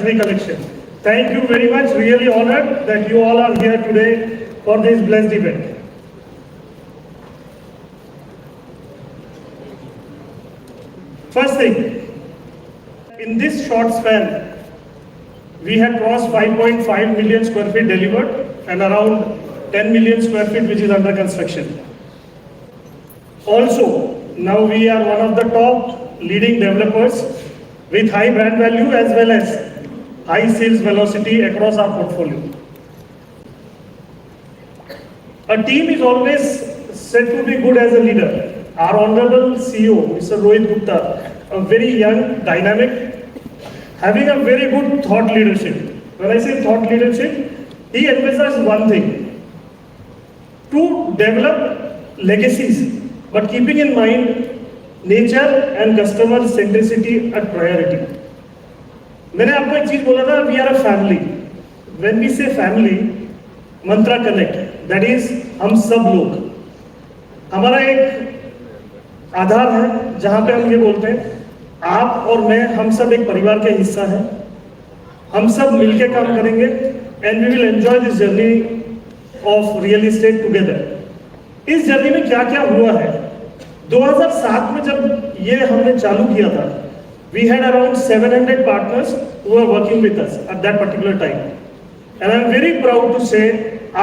luxury collection. Thank you very much. Really honored that you all are here today for this blessed event. First thing, in this short span, we had crossed 5.5 million square feet delivered and around 10 million square feet which is under construction. Also, now we are one of the top leading developers with high brand value as well as high sales velocity across our portfolio. A team is always said to be good as a leader. Our Honorable CEO, Mr. Rohit Gupta, a very young, dynamic, having a very good thought leadership. When I say thought leadership, he emphasizes one thing, to develop legacies, but keeping in mind nature and customer centricity at priority. मैंने आपको एक चीज बोला था, we are a family. When we say family, Mantra Connect, that is हम सब लोग. हमारा एक आधार है जहां पे हम ये बोलते हैं आप और मैं हम सब एक परिवार के हिस्सा हैं, हम सब मिलके काम करेंगे and we will enjoy this journey of real estate together. इस जर्नी में क्या क्या हुआ है, 2007 में जब ये हमने चालू किया था, we had around 700 partners who are working with us at that particular time and I am very proud to say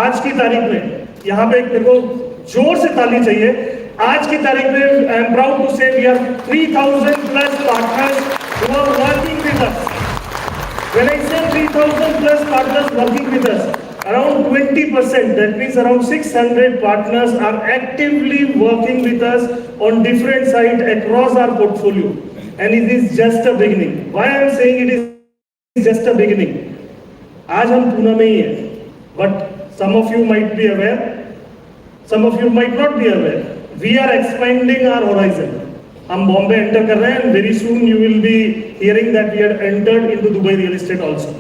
आज की तारीख में, यहाँ पे एक मेरे को जोर से ताली चाहिए, आज की तारीख में I am proud to say we are 3000 plus partners who are working with us. When I say 3000 plus partners working with us, around 20%, that means around 600 partners are actively working with us on different sites across our portfolio, and it is just a beginning. Why I am saying it is just a beginning? आज हम पुणे में ही हैं, but some of you might be aware, some of you might not be aware. We are expanding our horizon. हम Bombay enter कर रहे हैं and very soon you will be hearing that we had entered into Dubai real estate also.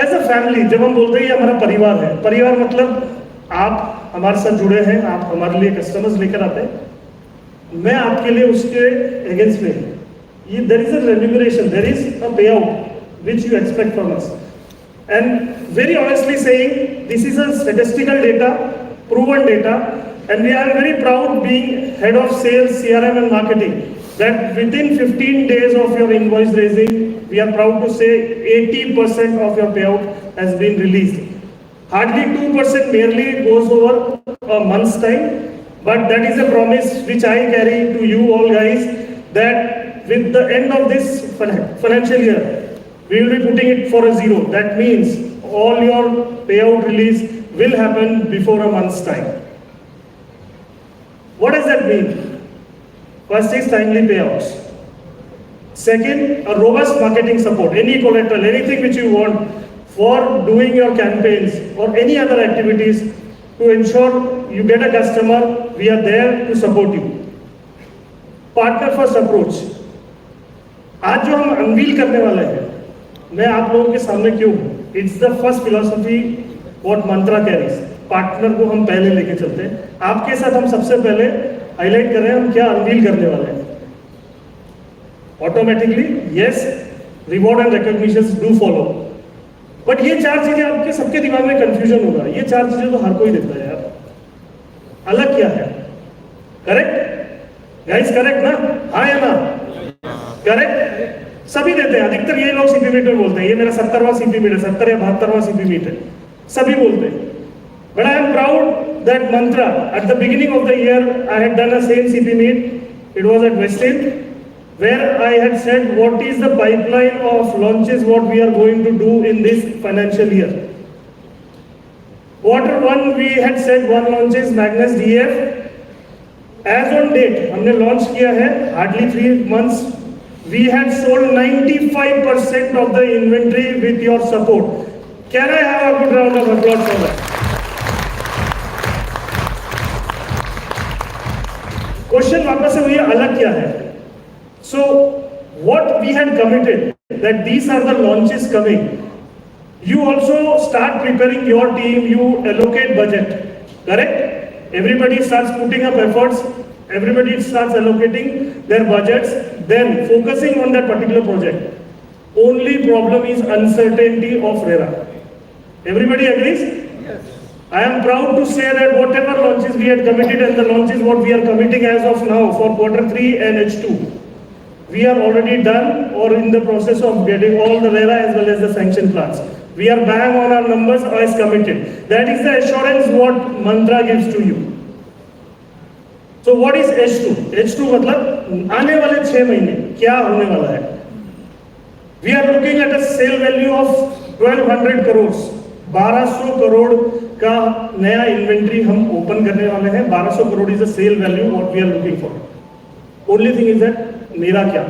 As a family, जब हम बोलते हैं ये हमारा परिवार है, परिवार मतलब आप हमारे साथ जुड़े हैं, आप हमारे लिए कस्टमर्स लेकर आते हैं, मैं आपके लिए उसके अगेंस्ट में ये there is a remuneration, there is a payout which you expect from us, and very honestly saying this is a statistical data, proven data. And we are very proud being head of sales, CRM and marketing that within 15 days of your invoice raising, we are proud to say 80% of your payout has been released. Hardly 2% merely goes over a month's time, but that is a promise which I carry to you all guys that with the end of this financial year, we will be putting it for a zero. That means all your payout release will happen before a month's time. What does that mean? First is timely payouts. Second, a robust marketing support, any collateral, anything which you want for doing your campaigns or any other activities to ensure you get a customer, we are there to support you. Partner first approach. आज जो हम unveil करने वाले हैं, मैं आप लोगों के सामने क्यों हूँ? It's the first philosophy what Mantra carries. Partner को हम पहले लेके चलते हैं, आपके साथ हम सबसे पहले हाईलाइट कर रहे हैं हम क्या अनवील करने वाले हैं। Automatically yes, reward and recognitions do follow, but ये चार चीजें आपके सबके दिमाग में कंफ्यूजन होगा, ये चार चीजें तो हर कोई देता है यार, अलग क्या है? करेक्ट गाइस, करेक्ट ना? हाँ या ना? करेक्ट, सभी देते हैं, अधिकतर ये लोग सीपी मीटर बोलते हैं, ये मेरा 70वां सीपी मीटर, 70 या 72वां सीपी मीटर, सभी बोलते हैं। But I am proud that Mantra, at the beginning of the year, I had done a same CP meet. It was at Westin, where I had said what is the pipeline of launches, what we are going to do in this financial year. Quarter one, we had said one launch is Magnus DF. As on date, हमने launch किया है, hardly 3 months. We had sold 95% of the inventory with your support. Can I have a good round of applause for that? Question वापस से वही अलग क्या है? So what we had committed that these are the launches coming. You also start preparing your team. You allocate budget. Correct? Everybody starts putting up efforts. Everybody starts allocating their budgets. then focusing on that particular project. Only problem is uncertainty of RERA. Everybody agrees? Yes. I am proud to say that whatever launches we had committed and the launches what we are committing as of now for Q3 and H2, we are already done or in the process of getting all the RERA as well as the sanction plans. We are bang on our numbers as committed. That is the assurance what Mantra gives to you. So what is H2? H2 मतलब आने वाले 6 महीने क्या होने वाला है? We are looking at a sale value of 1200 crores. 1200 crore का नया इन्वेंट्री हम ओपन करने वाले हैं. 1200 crore is the sale value what we are looking for. Only thing is that मेरा क्या?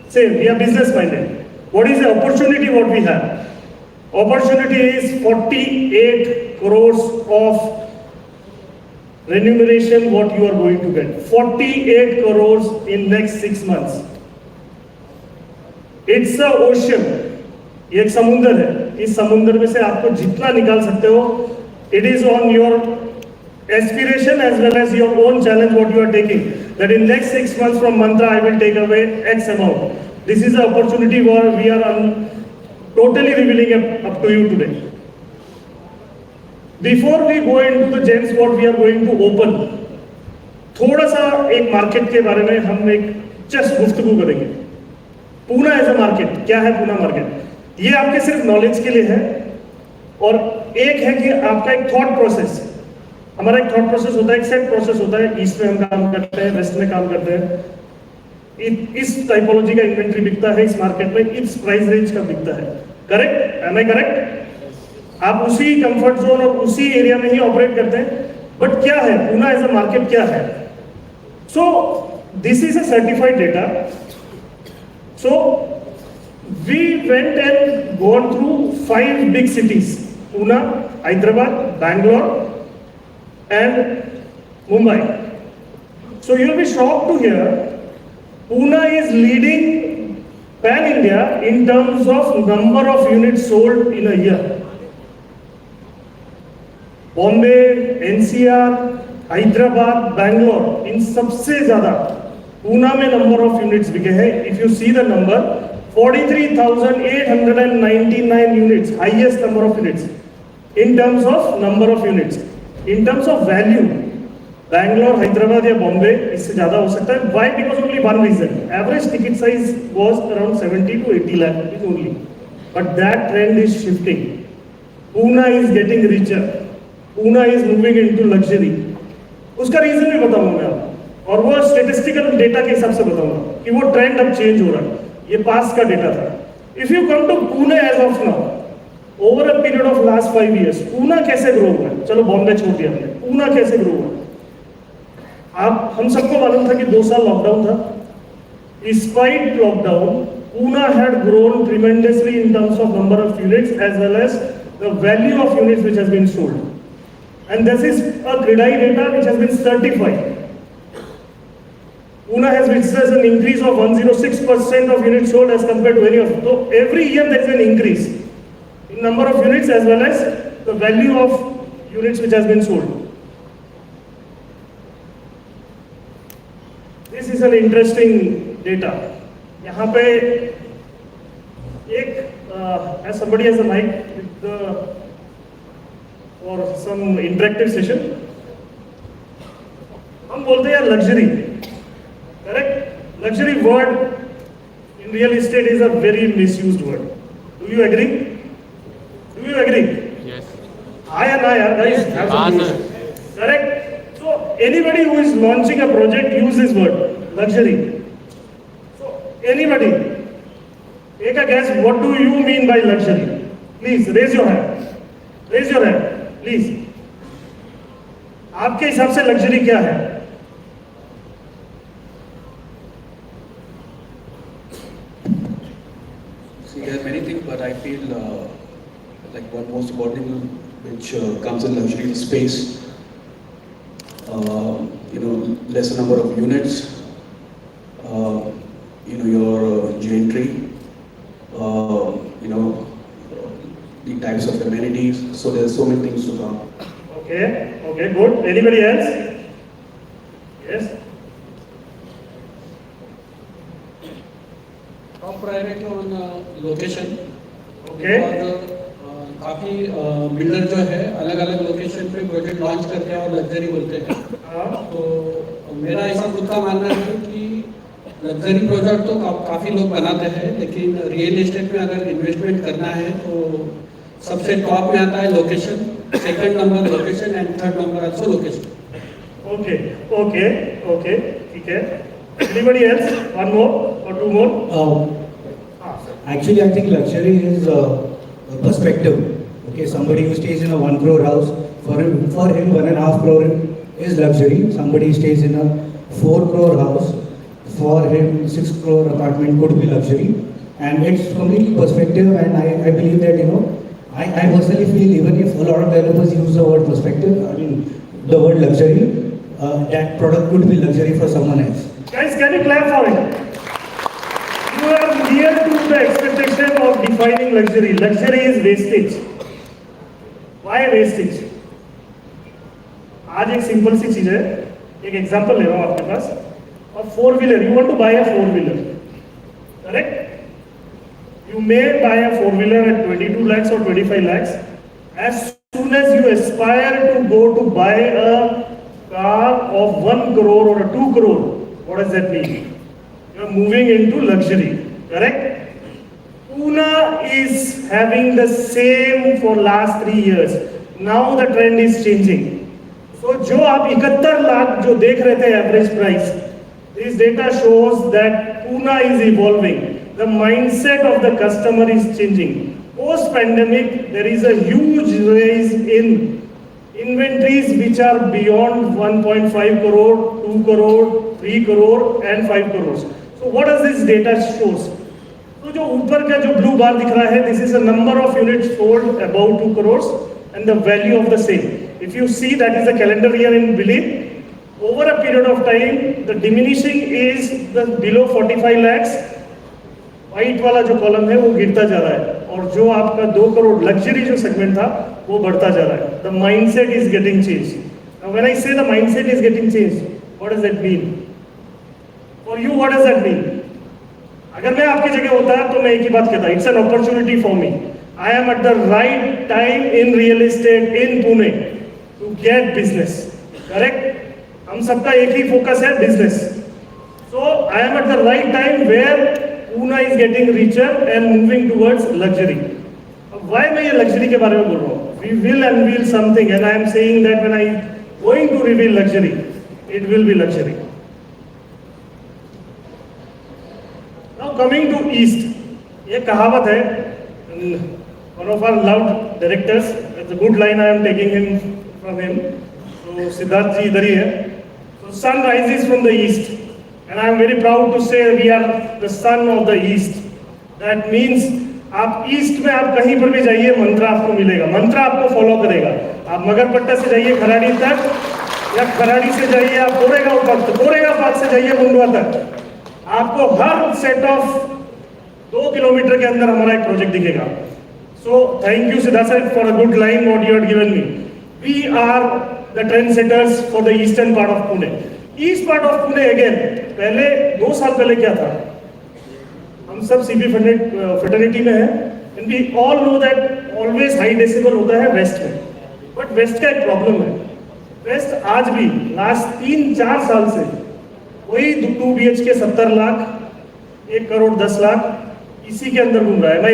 Same, we are business minded. What is the opportunity what we have? Opportunity is 48 crores of remuneration what you are going to get. 48 crores in next 6 months. It's a ocean. ये एक समुंदर है. इस समुंदर में से आपको जितना निकाल सकते हो, it is on your aspiration as well as your own challenge what you are taking. That in next 6 months from Mantra I will take away X amount. This is the opportunity where we are totally revealing up to you today. Before we go into the gems what we are going to open, थोड़ा सा एक market के बारे में हम एक just गुफ्तगू करेंगे. पूना एज अ मार्केट, क्या है पूना मार्केट? ये आपके सिर्फ नॉलेज के लिए है. और एक है कि आपका एक थॉट प्रोसेस, हमारा एक थॉट प्रोसेस होता है, एक सेट प्रोसेस होता है. ईस्ट में हम काम करते हैं, वेस्ट में काम करते हैं. इस टाइपोलॉजी का इन्वेंट्री बिकता है इस मार्केट में, इस प्राइस रेंज का बिकता है. करेक्ट? Am I correct? आप उसी कंफर्ट जोन और उसी एरिया में ही ऑपरेट करते हैं. बट क्या है पूना एज अ मार्केट, क्या है? So this is a certified data. So we went and gone through 5 big cities: Pune, Hyderabad, Bangalore and Mumbai. So you will be shocked to hear Pune is leading pan India in terms of number of units sold in a year. Bombay, NCR, Hyderabad, Bangalore, इन सबसे ज़्यादा Pune में number of units बिके हैं. If you see the number, 43,899 units, highest number of units in terms of number of units. In terms of value, Bangalore, Hyderabad या Bombay इससे ज़्यादा हो सकता है. Why? Because only one reason. Average ticket size was around 70 to 80 lakh rupees only. But that trend is shifting. Pune is getting richer. Pune is moving into luxury. उसका reason भी बताऊंगा मैं आपको. और वो statistical data के हिसाब से बताऊंगा कि वो trend अब change हो रहा है. ये पास का डेटा था. If you come to Pune as of now, over a period of last 5 years, Pune कैसे ग्रो हुआ है? चलो बॉम्बे छोड़ दिया हमने, पुणे कैसे ग्रो हुआ? आप हम सबको मालूम था कि 2 साल लॉकडाउन था. Despite lockdown, Pune had grown tremendously in terms of number of units as well as the value of units which has been sold. And this is a CREDAI data which has been certified. Pune has witnessed an increase of 106% of units sold as compared to any of. So every year there is an increase in number of units as well as the value of units which has been sold. This is an interesting data. यहाँ पे एक as somebody has a mic with the or some interactive session. हम बोलते हैं luxury. Correct? Luxury word in real estate is a very misused word. Do you agree? Do you agree? Yes. I and I are guys. Have some Sir. Correct? So anybody who is launching a project use this word, luxury. So anybody, take a guess. What do you mean by luxury? Please raise your hand. Raise your hand, please. आपके हिसाब से luxury क्या है? There are many things, but I feel like one most important thing which comes in luxury is space. Lesser number of units. Your gentry. The types of amenities. So there are so many things to come. Okay, good. Anybody else? Yes. top priority on location. Okay. और काफ़ी builder जो है अलग अलग location पे project launch करते हैं और लग्जरी बोलते हैं. तो मेरा ऐसा खुद का मानना है कि लग्जरी प्रोजेक्ट तो काफ़ी लोग बनाते हैं, लेकिन रियल एस्टेट में अगर इन्वेस्टमेंट करना है तो सबसे टॉप में आता है location, second number location and third number also location. Okay, okay, okay, ठीक है. Anybody else? One more or two more? Actually, I think luxury is a perspective. Okay, somebody who stays in a 1 crore house, for him 1.5 crore is luxury. Somebody stays in a 4 crore house, for him 6 crore apartment could be luxury. And it's completely perspective, and I believe that, you know, I personally feel even if a lot of developers use the word perspective, I mean the word luxury, that product could be luxury for someone else. Guys, can you clap for it? You are near to the expectation of defining luxury. Luxury is wastage. Why wastage? आज एक simple सी चीज है, एक example ले रहा हूँ आपके पास. और 4-wheeler, you want to buy a 4-wheeler, correct? You may buy a 4-wheeler at 22 lakhs or 25 lakhs. As soon as you aspire to go to buy a car of 1 crore or a 2 crore, what does that mean? You are moving into luxury, correct? Pune is having the same for last 3 years. Now the trend is changing. So जो आप 71 लाख जो देख रहे थे average price, this data shows that Pune is evolving. The mindset of the customer is changing. Post-pandemic, there is a huge rise in inventories which are beyond 1.5 crore, 2 crore, 3 crore and 5 crores. So what does this data shows? तो जो ऊपर का जो blue bar दिख रहा है, this is a number of units sold above 2 crores and the value of the same. If you see, that is the calendar year in billing. Over a period of time, the diminishing is the below 45 lakhs. White वाला जो column है वो गिरता जा रहा है, और जो आपका 2 करोड़ लग्जरी जो सेगमेंट था वो बढ़ता जा रहा है. The mindset is getting change. Now when I say the mindset is getting change, what does that mean for you? What does that mean? अगर मैं आपकी जगह होता तो मैं एक ही बात कहता, it's an opportunity for me. I am at the right time in real estate in Pune to get business, correct? हम सबका एक ही फोकस है, business. So I am at the right time where Pune is getting richer and moving towards luxury. Why मैं ये luxury के बारे में बोल रहा हूँ? We will unveil something, and I am saying that when I going to reveal luxury, it will be luxury. Now coming to East, ये कहावत है. One of our loved directors, it's a good line I am taking him from him. So Siddharth जी इधर ही है. So sun rises from the east. And I am very proud to say we are the son of the East. That means आप east में आप कहीं पर भी जाइए, मंत्रा आपको मिलेगा, मंत्रा आपको फॉलो करेगा. आप मगरपट्टा से जाइए खराड़ी तक, या खराड़ी से जाइए आप कोरेगांव तक, कोरेगांव पास से जाइए मुंडवा तक, आपको हर सेट ऑफ 2 किलोमीटर के अंदर हमारा एक प्रोजेक्ट दिखेगा. So thank you Siddharth sir for a good line what you had given me. We are the trendsetters for the eastern part of Pune. East part of Pune again, पहले 2 साल पहले क्या था? हम सब सीपी फ्रेटर्निटी में हैं, and we all know that always high decibel होता है वेस्ट में. बट वेस्ट का एक प्रॉब्लम है. वेस्ट आज भी लास्ट 3-4 साल से वही 2 BHK 70 लाख, 1 करोड़ 10 लाख इसी के अंदर घूम रहा है. Am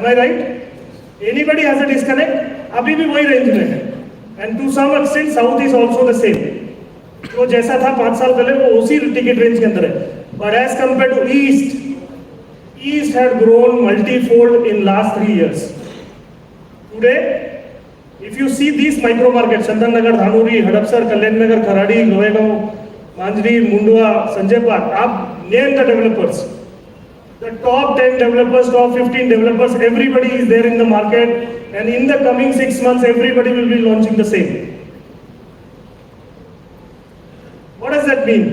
I right? Anybody has a disconnect? अभी भी वही रेंज में है. And to some extent south is also the same. तो जैसा था 5 साल पहले वो उसी टिकट रेंज के अंदर है. But as compare to east had grown multifold in last 3 years. Today if you see this micro market, Chandan Nagar, Dhanori, Hadapsar, Kalyan Nagar, Kharadi, Lohegaon, Manjari, Mundhwa, Sanjay park, आप name the developers, the top 10 developers, top 15 developers, everybody is there in the market, and in the coming 6 months everybody will be launching the same. What does that mean?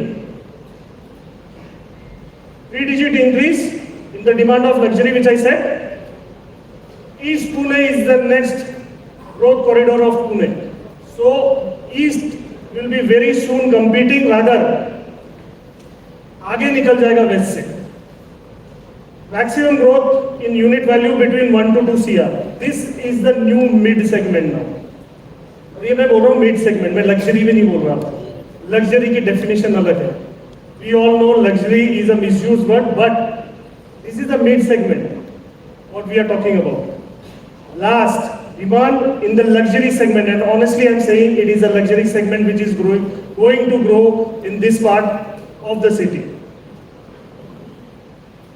3-digit increase in the demand of luxury, which I said. East Pune is the next growth corridor of Pune. So East will be very soon competing, rather आगे निकल जाएगा waste से. Maximum growth in unit value between 1 to 2 CR. This is the new mid segment now. ये मैं बोल रहा हूँ mid segment में, लग्जरी में नहीं बोल रहा. लग्जरी की डेफिनेशन अलग है. We all know luxury is a misused word, but this is the mid segment what we are talking about. Last, demand in the luxury segment, and honestly I'm saying it is a luxury segment which is going to grow in this part of the city.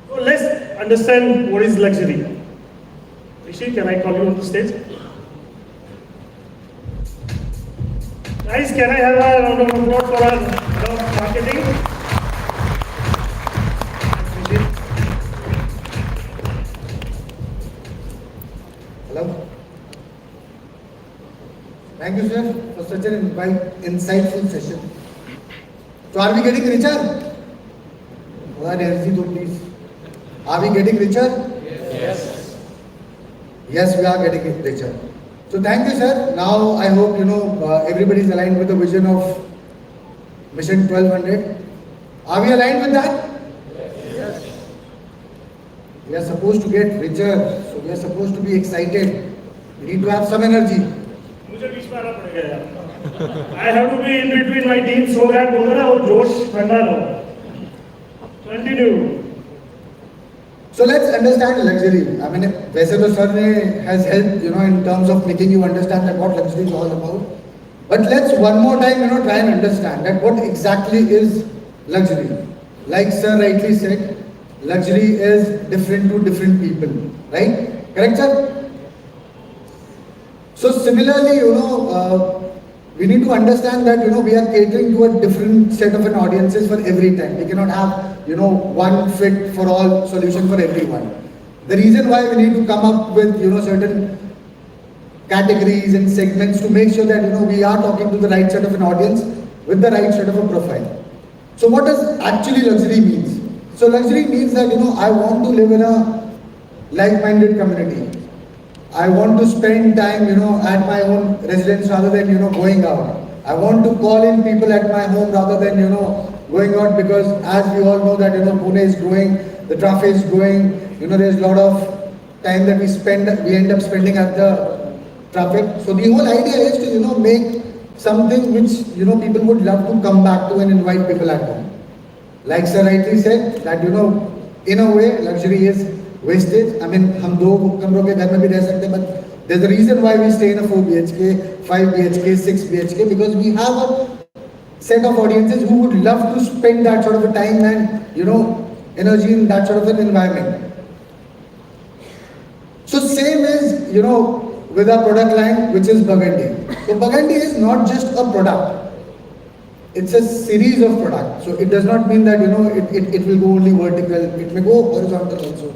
So let's understand what is luxury. Rishi, can I call you on the stage? Guys, can I have a round of applause for our head of marketing? Hello. Thank you, sir, for such an insightful session. So, are we getting richer? One energy, though, please. Are we getting richer? Yes. Yes, we are getting richer. So thank you, sir. Now I hope everybody is aligned with the vision of Mission 1200. Are we aligned with that? Yes. We are supposed to get richer, so we are supposed to be excited. We need to have some energy. मुझे बीच में आना पड़ेगा यार. I have to be in between my team so that बोल रहा और जोश ठंडा लो. Continue. So let's understand luxury. I mean, वैसे तो sir ने has helped in terms of making you understand that what luxury is all about. But let's one more time try and understand that what exactly is luxury. Like sir rightly said, luxury is different to different people, right? Correct, sir? So similarly, we need to understand that we are catering to a different set of an audiences for every time. We cannot have one fit for all solution for everyone. The reason why we need to come up with certain categories and segments to make sure that we are talking to the right set of an audience with the right set of a profile. So what does actually luxury means? So luxury means that I want to live in a like-minded community. I want to spend time at my own residence rather than going out. I want to call in people at my home rather than going out, because as we all know that Pune is growing, the traffic is growing, there's a lot of time that we end up spending at the traffic. So the whole idea is to make something which people would love to come back to and invite people at home. Like sir rightly said that in a way luxury is wastage. I mean, हम दो कमरों के घर में भी रह सकते हैं, but there's a reason why we stay in a 4 BHK, 5 BHK, 6 BHK, because we have a set of audiences who would love to spend that sort of a time and energy in that sort of an environment. So same is with our product line, which is Burgundy. So Burgundy is not just a product. It's a series of products. So it does not mean that it will go only vertical. It may go horizontal also.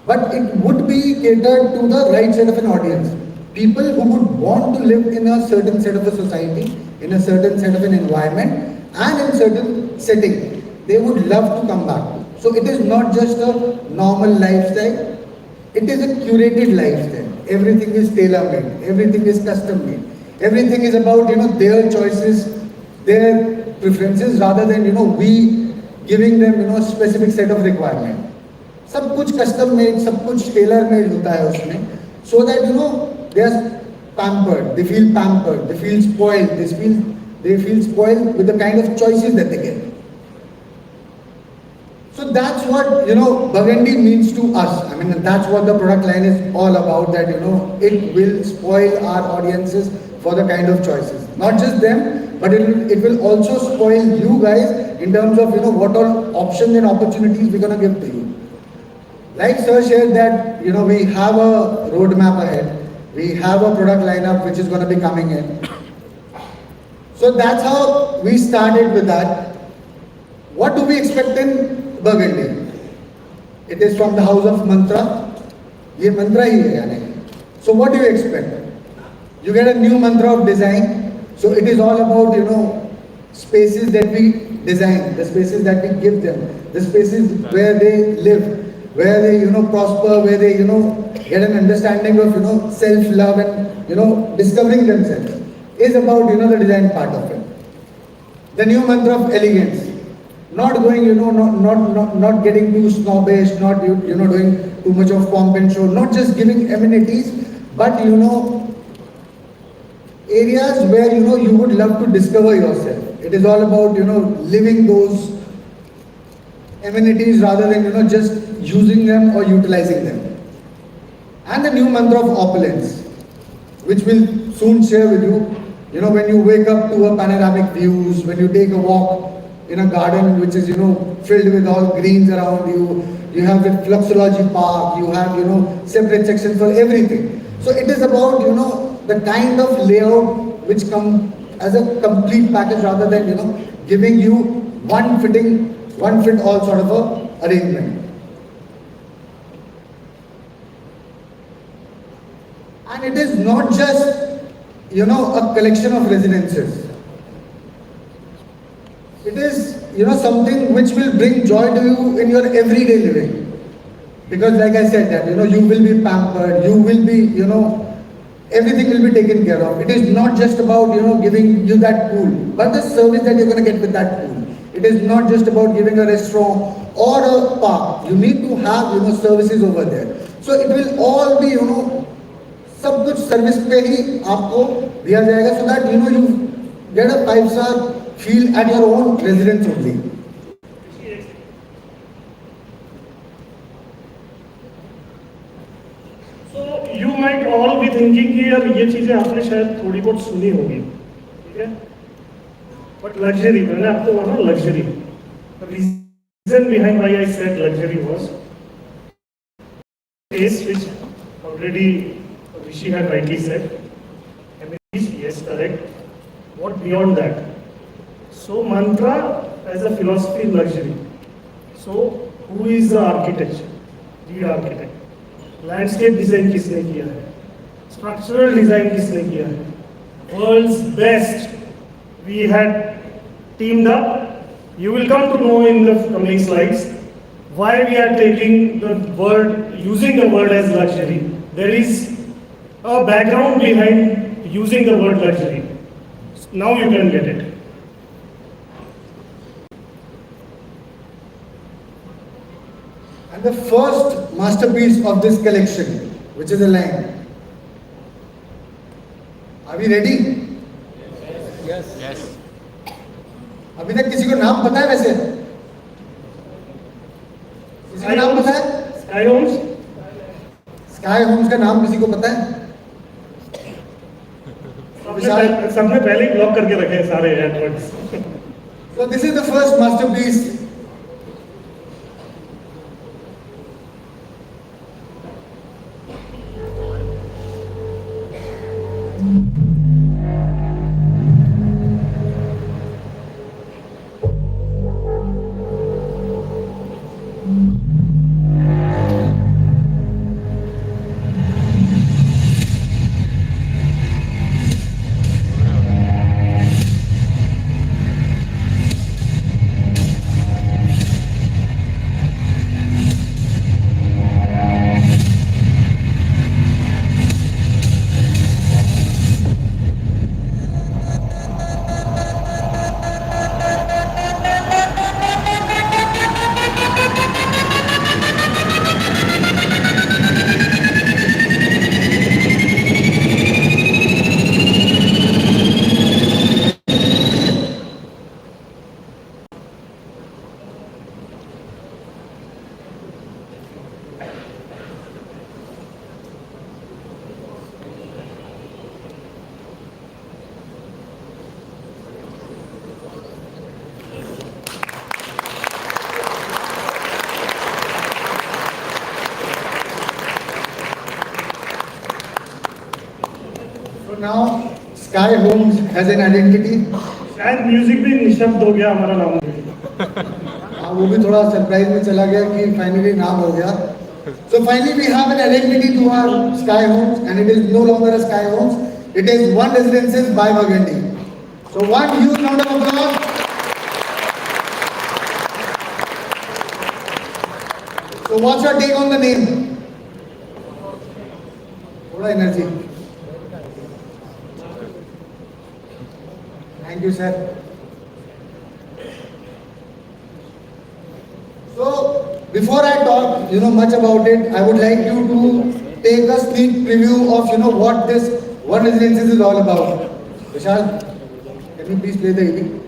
But it would be catered to the right set of an audience. People who would want to live in a certain set of a society, in a certain set of an environment, and in certain setting. They would love to come back. So it is not just a normal lifestyle. It is a curated lifestyle. Everything is tailor-made. Everything is custom-made. Everything is about their choices, their preferences, rather than we giving them a specific set of requirement. सब कुछ custom made, सब कुछ tailor made होता है उसमें, so that they are pampered, they feel pampered, they feel spoiled, they feel spoiled with the kind of choices that they get. So that's what Burgundy means to us. I mean, that's what the product line is all about. That it will spoil our audiences for the kind of choices. Not just them, but it will also spoil you guys in terms of what all options and opportunities we're gonna give to you. Like sir shared that we have a roadmap ahead. We have a product lineup which is going to be coming in. So that's how we started with that. What do we expect in Burgundy? It is from the house of Mantra. ये mantra ही है यानी. So what do you expect? You get a new mantra of design. So it is all about spaces that we design, the spaces that we give them, the spaces where they live, where they prosper, where they get an understanding of self-love and discovering themselves, is about the design part of it. The new mantra of elegance. not going, not getting too snobbish, not doing too much of pomp and show, not just giving amenities, but areas where you would love to discover yourself. It is all about living those amenities rather than just using them or utilizing them. And the new mantra of opulence, which we'll soon share with you. When you wake up to a panoramic views, when you take a walk in a garden which is filled with all greens around you, you have the Fluxology Park, you have separate sections for everything. So it is about the kind of layout which come as a complete package rather than giving you one fit all sort of a arrangement. And it is not just a collection of residences. It is something which will bring joy to you in your everyday living. Because like I said that you will be pampered, you will be everything will be taken care of. It is not just about giving you that pool, but the service that you're going to get with that pool. It is not just about giving a restaurant or a park. You need to have services over there. So it will all be सब कुछ service पे ही आपको दिया जाएगा, so that you get a 5-star feel at your own residence only. So you might all be thinking कि यार ये चीजें आपने शायद थोड़ी बहुत सुनी होगी, ठीक है? But luxury, मैंने आपको बोला luxury. The reason behind why I said luxury was taste, which already Rishi had rightly said. Amenities, yes, correct. What beyond that? So mantra as a philosophy in luxury. So who is the architect? Lead architect. Landscape design किसने किया है? Structural design किसने किया है? World's best. We had teamed up. You will come to know in the coming slides why we are taking the word, using the word as luxury. There is a background behind using the word luxury. Now you can get it. And the first masterpiece of this collection, which is a line. Are we ready? Yes. Yes. अभी तक किसी को नाम पता है वैसे? किसी को नाम पता है? Sky Homes? Sky Homes का नाम किसी को पता है? सबने पहले ही ब्लॉक करके रखे हैं सारे Edwards. So this is the first masterpiece. So now Sky Homes has an identity. शायद म्यूजिक भी निशब्द हो गया हमारा नाम. हाँ, वो भी थोड़ा सरप्राइज में चला गया कि फाइनली नाम हो गया. So finally we have an identity to our Sky Homes, and it is no longer a Sky Homes. It is One Residences by Burgundy. So one huge round of applause. So what's your take on the name? थोड़ा energy. Thank you, sir. So before I talk, much about it, I would like you to take a sneak preview of, what this One Residences is all about. Vishal, can you please play the EP?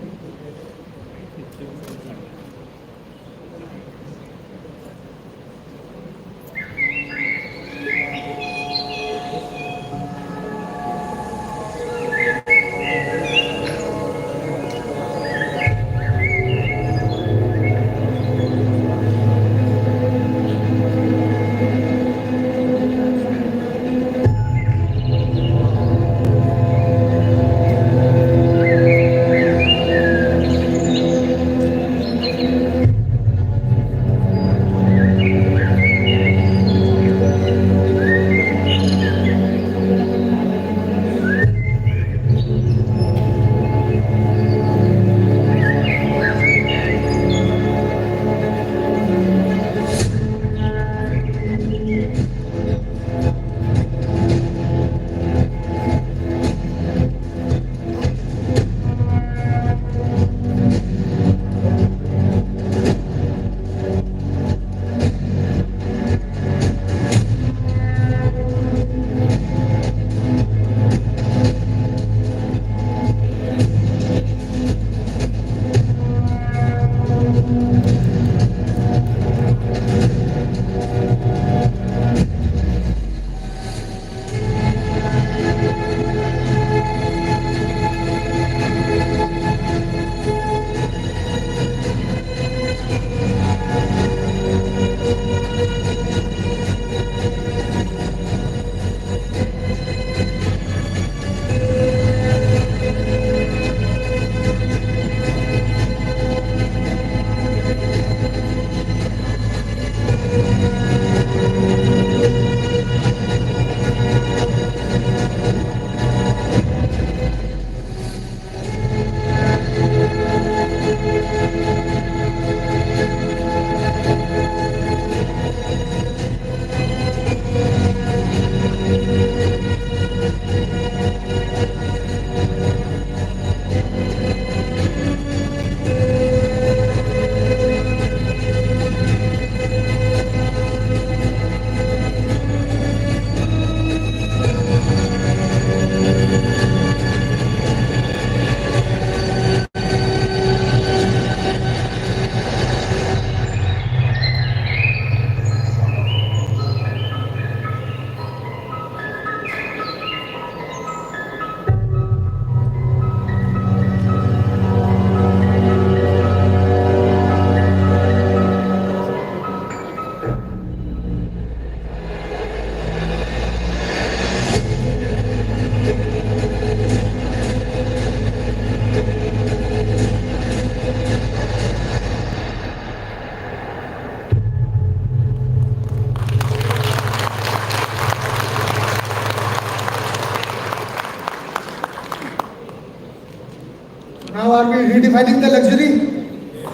Now are we redefining the luxury?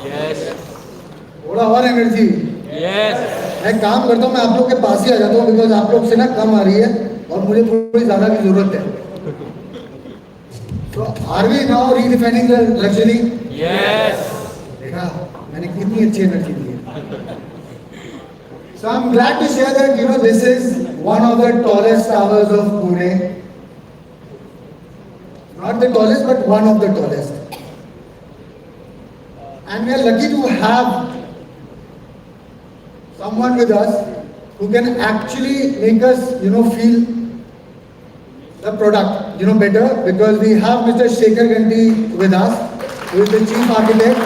Yes. थोड़ा और energy. Yes. मैं काम करता हूँ, मैं आप लोग के पास ही आ जाता हूँ बिकॉज आप लोग से ना कम आ रही है और मुझे थोड़ी ज़्यादा की ज़रूरत है। So are we now redefining the luxury? Yes. देखा मैंने कितनी अच्छी एनर्जी दी है। So I'm glad to share that this is one of the tallest towers of Pune. Not the tallest, but one of the tallest. And we are lucky to have someone with us who can actually make us, feel the product, better, because we have Mr. Shekhar Ganti with us, who is the chief architect.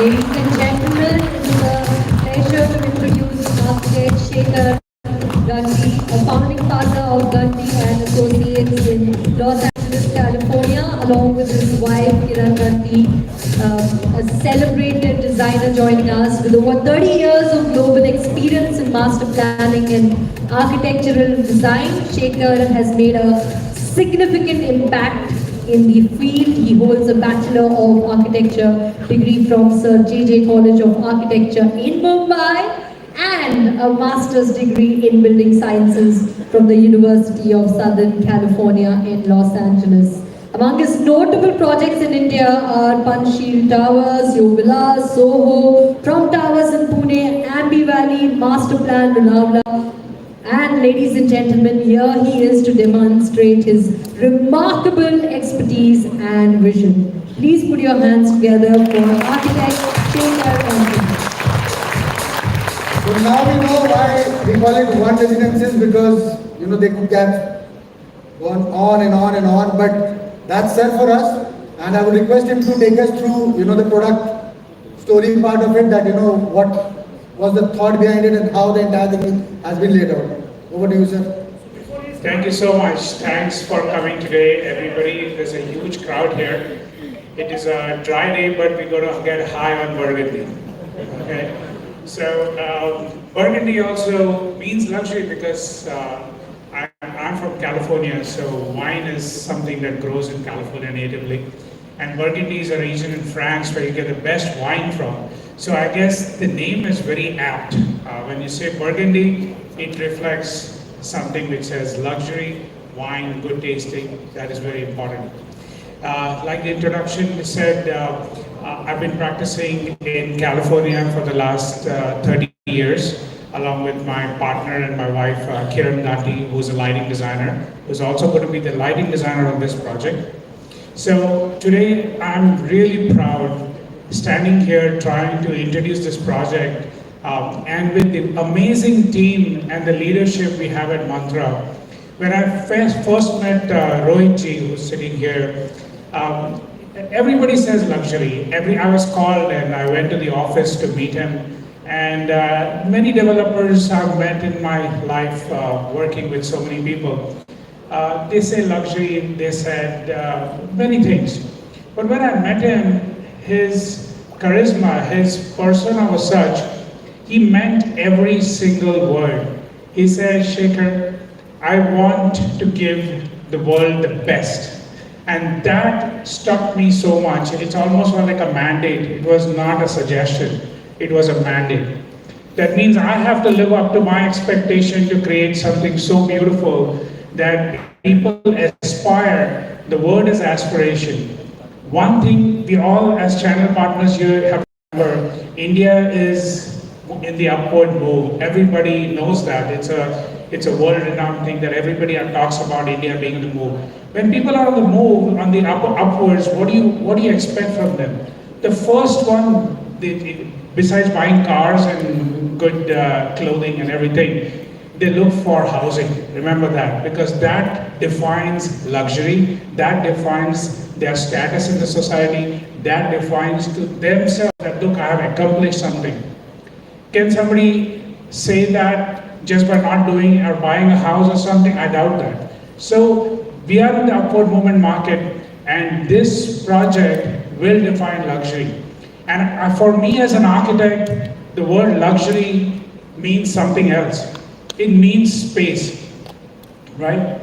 Ladies and gentlemen, it's a pleasure to introduce architect Shekhar Ganti, a founding partner of Ganti and Associates in Los Angeles, California, along with his wife Kiran Ganti, a celebrated designer joining us with over 30 years of global experience in master planning and architectural design. Shekhar has made a significant impact in the field. He holds a Bachelor of Architecture degree from Sir J.J. College of Architecture in Mumbai and a Master's degree in Building Sciences from the University of Southern California in Los Angeles. Among his notable projects in India are Panchsheel Towers, Yovilas, Soho, Trump Towers in Pune, Ambi Valley, Master Plan, Lonavala. And ladies and gentlemen, here he is to demonstrate his remarkable expertise and vision. Please put your hands together for architect Shekhar Anthony. So now we know why we call it one residences, because they could have gone on and on and on, but that's set for us. And I would request him to take us through the product story part of it, that what was the thought behind it and how the entire thing has been laid out. Over to you, sir. Thank you so much. Thanks for coming today, everybody. There's a huge crowd here. It is a dry day, but we're going to get high on Burgundy. Okay. So Burgundy also means luxury because I'm from California, so wine is something that grows in California natively. And Burgundy is a region in France where you get the best wine from. So I guess the name is very apt. When you say Burgundy, it reflects something which says luxury, wine, good tasting. That is very important. Like the introduction said, I've been practicing in California for the last 30 years, along with my partner and my wife, Kiran Gandhi, who's a lighting designer, who's also going to be the lighting designer on this project. So today, I'm really proud standing here trying to introduce this project, and with the amazing team and the leadership we have at Mantra. When I first met Rohit ji, who's sitting here, everybody says luxury. I was called and I went to the office to meet him. And many developers I've met in my life working with so many people. They say luxury, they said many things. But when I met him, his charisma, his persona was such, he meant every single word. He said, Shekhar, I want to give the world the best. And that struck me so much. It's almost like a mandate. It was not a suggestion. It was a mandate. That means I have to live up to my expectation to create something so beautiful that people aspire. The word is aspiration. One thing we all as channel partners here have to remember, India is in the upward move. Everybody knows that. It's a world-renowned thing that everybody talks about India being on the move. When people are on the move, on the upwards, what do you expect from them? The first one, besides buying cars and good clothing and everything, they look for housing. Remember that, because that defines luxury, that defines their status in the society, that defines to themselves that, look, I have accomplished something. Can somebody say that just by not doing or buying a house or something? I doubt that. So we are in the upward movement market, and this project will define luxury. And for me as an architect, the word luxury means something else. It means space, right?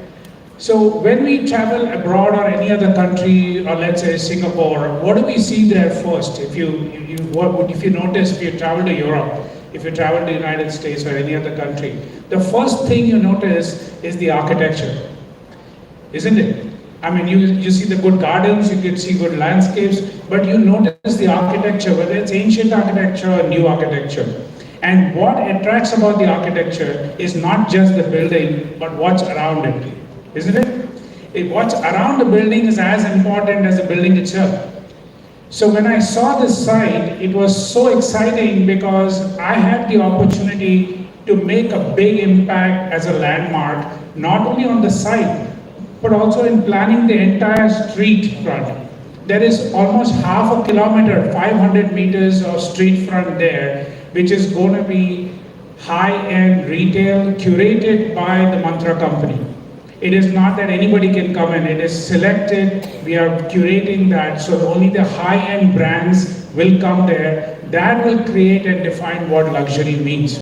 So when we travel abroad or any other country, or let's say Singapore, what do we see there first? If you notice, if you travel to Europe, if you travel to the United States or any other country, the first thing you notice is the architecture, isn't it? I mean, you see the good gardens, you can see good landscapes, but you notice the architecture, whether it's ancient architecture or new architecture. And what attracts about the architecture is not just the building, but what's around it, isn't it? What's around the building is as important as the building itself. So when I saw this site, it was so exciting because I had the opportunity to make a big impact as a landmark, not only on the site, but also in planning the entire street front. There is almost half a kilometer, 500 meters of street front there, which is going to be high-end retail curated by the Mantra company. It is not that anybody can come in, it is selected, we are curating that, so only the high-end brands will come there. That will create and define what luxury means.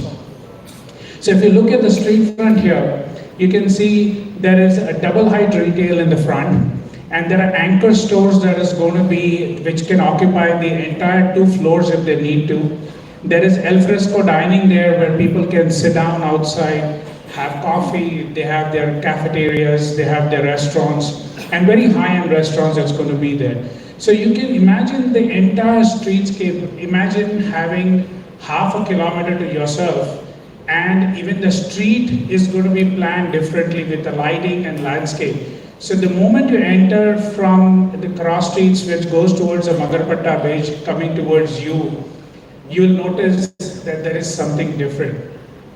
So if you look at the street front here, you can see there is a double height retail in the front, and there are anchor stores that is going to be, which can occupy the entire 2 floors if they need to. There is al fresco dining there where people can sit down outside, have coffee, they have their cafeterias, they have their restaurants. and very high-end restaurants that's going to be there. So you can imagine the entire streetscape. Imagine having half a kilometer to yourself, and even the street is going to be planned differently with the lighting and landscape. So the moment you enter from the cross streets which goes towards the Magarpatta bridge coming towards you, you'll notice that there is something different.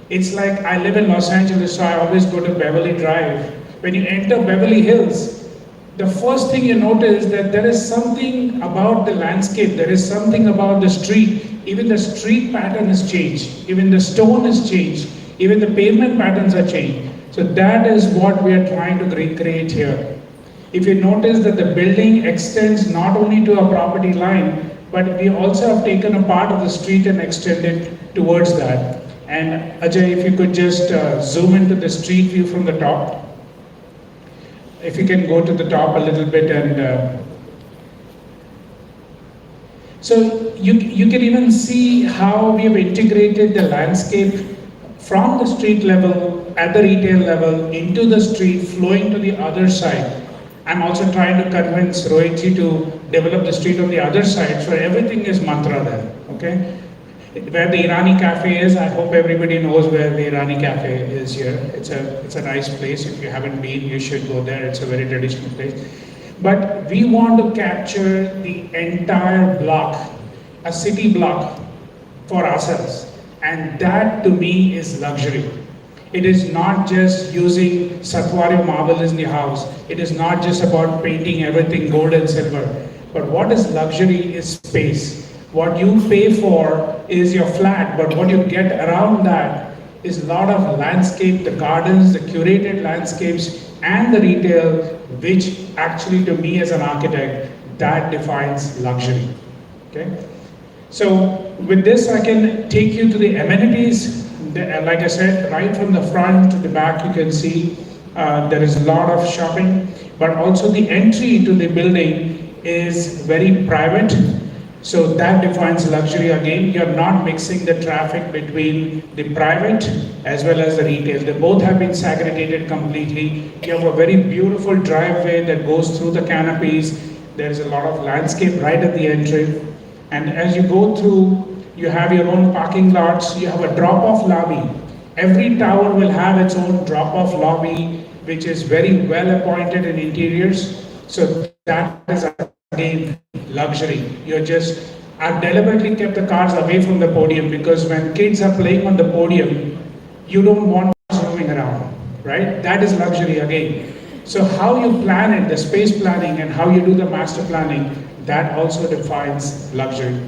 It's like I live in Los Angeles, so I always go to Beverly Drive. When you enter Beverly Hills, the first thing you notice that there is something about the landscape, there is something about the street. Even the street pattern is changed, even the stone is changed, even the pavement patterns are changed. So that is what we are trying to recreate here. If you notice that the building extends not only to a property line, but we also have taken a part of the street and extended towards that. And Ajay, if you could just zoom into the street view from the top. If you can go to the top a little bit, and so you can even see how we have integrated the landscape from the street level, at the retail level, into the street, flowing to the other side. I'm also trying to convince Rohitji to develop the street on the other side, so everything is mantra there, okay? Where the Irani Cafe is, I hope everybody knows where the Irani Cafe is here. It's a nice place. If you haven't been, you should go there. It's a very traditional place. But we want to capture the entire block, a city block, for ourselves. And that to me is luxury. It is not just using Satwari marble in the house. It is not just about painting everything gold and silver. But what is luxury is space. What you pay for is your flat, but what you get around that is a lot of landscape, the gardens, the curated landscapes, and the retail, which actually to me as an architect, that defines luxury, okay? So with this, I can take you to the amenities. Like I said, right from the front to the back, you can see there is a lot of shopping, but also the entry to the building is very private. So that defines luxury again. You're not mixing the traffic between the private as well as the retail. They both have been segregated completely. You have a very beautiful driveway that goes through the canopies. There's a lot of landscape right at the entry. And as you go through, you have your own parking lots. You have a drop-off lobby. Every tower will have its own drop-off lobby, which is very well appointed in interiors. So that is again luxury. I've deliberately kept the cars away from the podium, because when kids are playing on the podium, you don't want roaming around, right? That is luxury again. So how you plan it, the space planning, and how you do the master planning, that also defines luxury.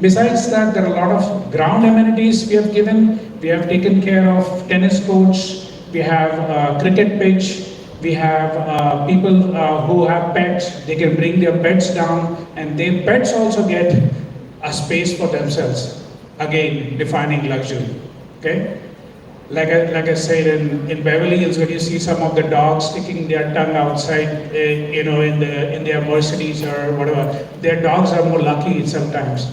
Besides that, there are a lot of ground amenities we have given. We have taken care of tennis courts, we have a cricket pitch, we have people who have pets. They can bring their pets down, and their pets also get a space for themselves. Again, defining luxury, okay? Like I said, in Beverly Hills, when you see some of the dogs sticking their tongue outside, in their Mercedes or whatever, their dogs are more lucky sometimes,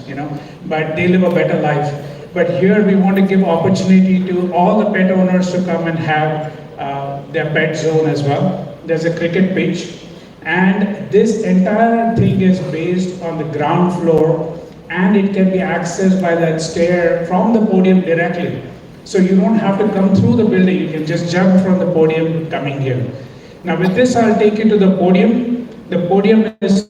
but they live a better life. But here we want to give opportunity to all the pet owners to come and have their pet zone as well. There's a cricket pitch, and this entire thing is based on the ground floor, and it can be accessed by that stair from the podium directly. So you don't have to come through the building, you can just jump from the podium coming here. Now with this, I'll take you to the podium. The podium is,